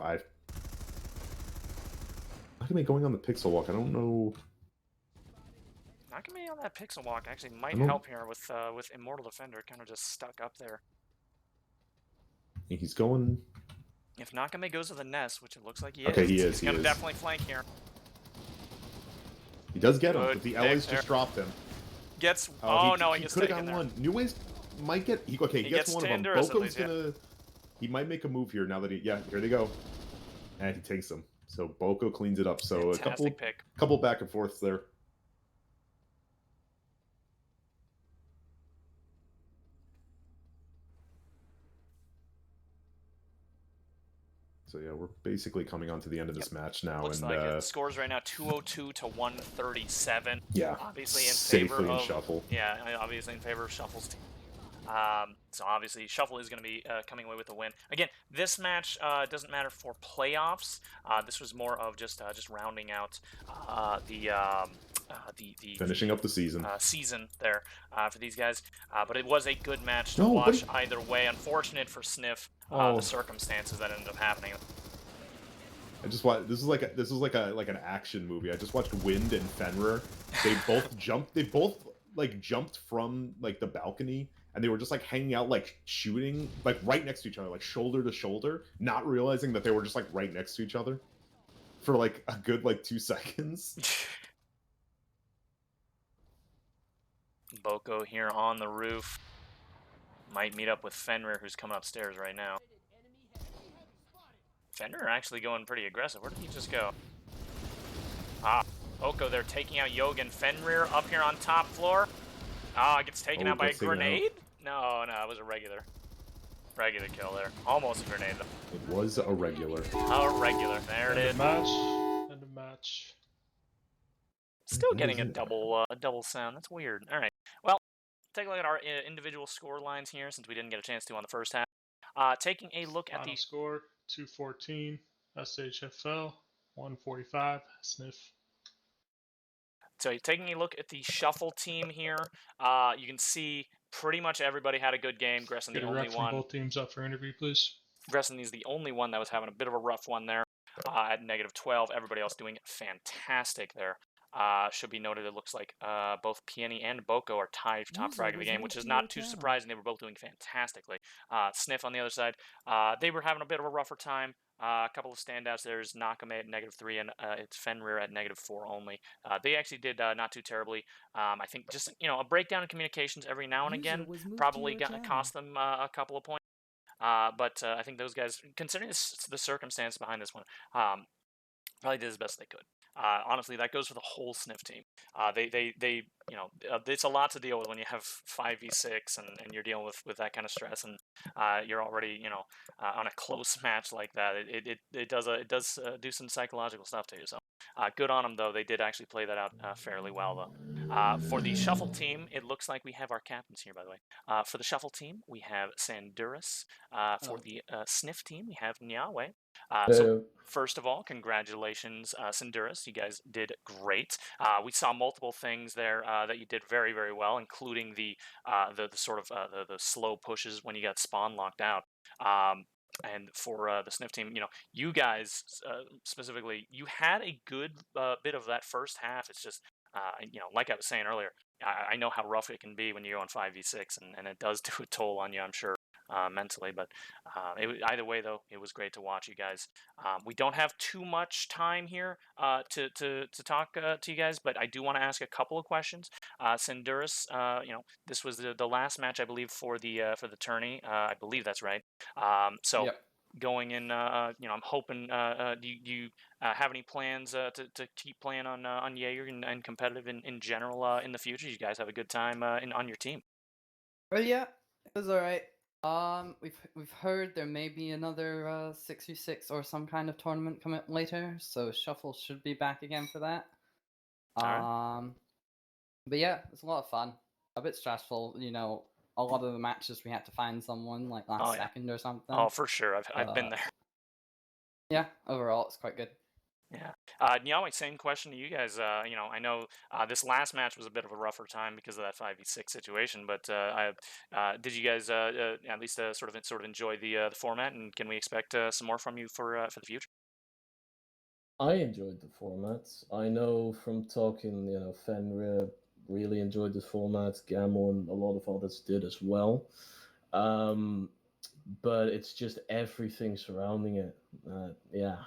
Nakame going on the pixel walk. I don't know. Nakame on that pixel walk actually might help here with Immortal Defender kind of just stuck up there. He's going. If Nakame goes to the nest, which it looks like he is, Okay, he is. he's gonna definitely flank here. He does get him, Good but the pick LA's there. just dropped him. Gets. He gets could have taken gotten there. one. New Ways might get. He gets one of them. Tanduras at Boko's least, yeah. gonna. He might make a move here now that he. Yeah, here they go. And he takes them. So Boko cleans it up. So Fantastic pick. a couple back and forths there. So yeah, we're basically coming on to the end of this match now, Looks and like it. The scores right now 202 to 137. yeah, Obviously in favor safely in of Shuffle. Yeah, obviously in favor of Shuffle's team. So obviously Shuffle is going to be coming away with the win. Again, this match doesn't matter for playoffs. This was more of just rounding out the Finishing up the season. Season there for these guys. But it was a good match to No, watch either way. Unfortunate for SNIF, Oh. the circumstances that ended up happening. I just watched. This is like an action movie. I just watched Wind and Fenrir. They both jumped. They both like jumped from like the balcony, and they were just like hanging out, like shooting, like right next to each other, like shoulder to shoulder, not realizing that they were just like right next to each other for like a good like 2 seconds. Boko here on the roof. Might meet up with Fenrir, who's coming upstairs right now. Fenrir actually going pretty aggressive. Where did he just go? Boko there taking out Yogan. Fenrir up here on top floor. Gets taken out by a grenade? No, it was a regular kill there. Almost a grenade though. It was a regular. A regular. There it is. End of match. Still getting a double sound. That's weird. All right. Well, take a look at our individual score lines here since we didn't get a chance to on the first half. Taking a look at the score 214 SHFL 145 SNIF. So taking a look at the Shuffle team here, you can see pretty much everybody had a good game. Gresson the only one. Both teams up for interview, please. Gresson is the only one that was having a bit of a rough one there at -12. Everybody else doing fantastic there. Should be noted, it looks like both Peony and Boko are tied for top frag of the game, which is not too surprising. They were both doing fantastically. SNIF on the other side, they were having a bit of a rougher time. A couple of standouts. There's Nakame at -3, and it's Fenrir at -4 only. They actually did not too terribly. I think just a breakdown in communications every now and again probably cost them a couple of points. But I think those guys, considering the circumstance behind this one, probably did as best they could. Honestly, that goes for the whole SNIF team. It's a lot to deal with when you have 5v6 and you're dealing with that kind of stress, and you're already on a close match like that. It does do some psychological stuff to you. So good on them though. They did actually play that out fairly well though. For the Shuffle team, it looks like we have our captains here, by the way. For the Shuffle team, we have Sandurus. For the SNIF team, we have Nyawe. So first of all, congratulations, Sandurus. You guys did great. We saw multiple things there that you did very, very well, including the sort of the slow pushes when you got spawn locked out. And for the SNIF team, you guys specifically, you had a good bit of that first half. It's just, like I was saying earlier, I know how rough it can be when you go on 5v6, and it does do a toll on you, I'm sure. Mentally, but either way though, it was great to watch you guys. We don't have too much time here to talk to you guys, but I do want to ask a couple of questions. Sandurus, this was the last match, I believe, for the tourney. I believe that's right. So yep. Going in, I'm hoping. Do you have any plans to keep playing on Jaeger and competitive in general in the future? You guys have a good time on your team. Well, yeah, it was all right. We've heard there may be another 6v6 or some kind of tournament coming up later, so Shuffle should be back again for that. Right. But yeah, it's a lot of fun. A bit stressful, a lot of the matches we had to find someone like last second or something. Oh, for sure. I've been there. Yeah, overall it's quite good. Yeah. Nyawe, same question to you guys. I know this last match was a bit of a rougher time because of that 5v6 situation, but did you guys at least sort of enjoy the format, and can we expect some more from you for the future? I enjoyed the format. I know from talking, Fenrir really enjoyed the format. Gamma and a lot of others did as well. But it's just everything surrounding it. Yeah.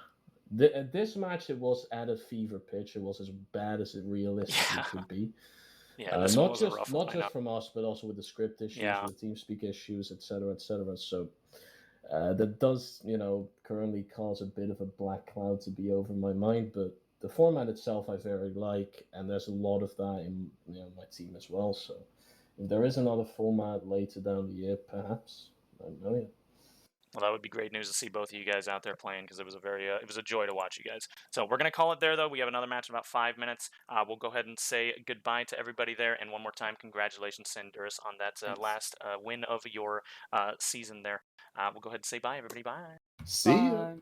This match, it was at a fever pitch. It was as bad as it realistically could be. Yeah, not just from us, but also with the script issues, with the TeamSpeak issues, etc., etc. So that does, currently cause a bit of a black cloud to be over my mind. But the format itself, I very like, and there's a lot of that in my team as well. So if there is another format later down the year, perhaps, I don't know yet. Well, that would be great news to see both of you guys out there playing, because it was a it was a joy to watch you guys. So we're gonna call it there, though. We have another match in about 5 minutes. We'll go ahead and say goodbye to everybody there, and one more time, congratulations, Cindurus, on that last win of your season there. We'll go ahead and say bye, everybody. Bye. See ya. Bye.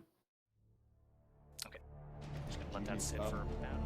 Okay. Just gonna let that sit for about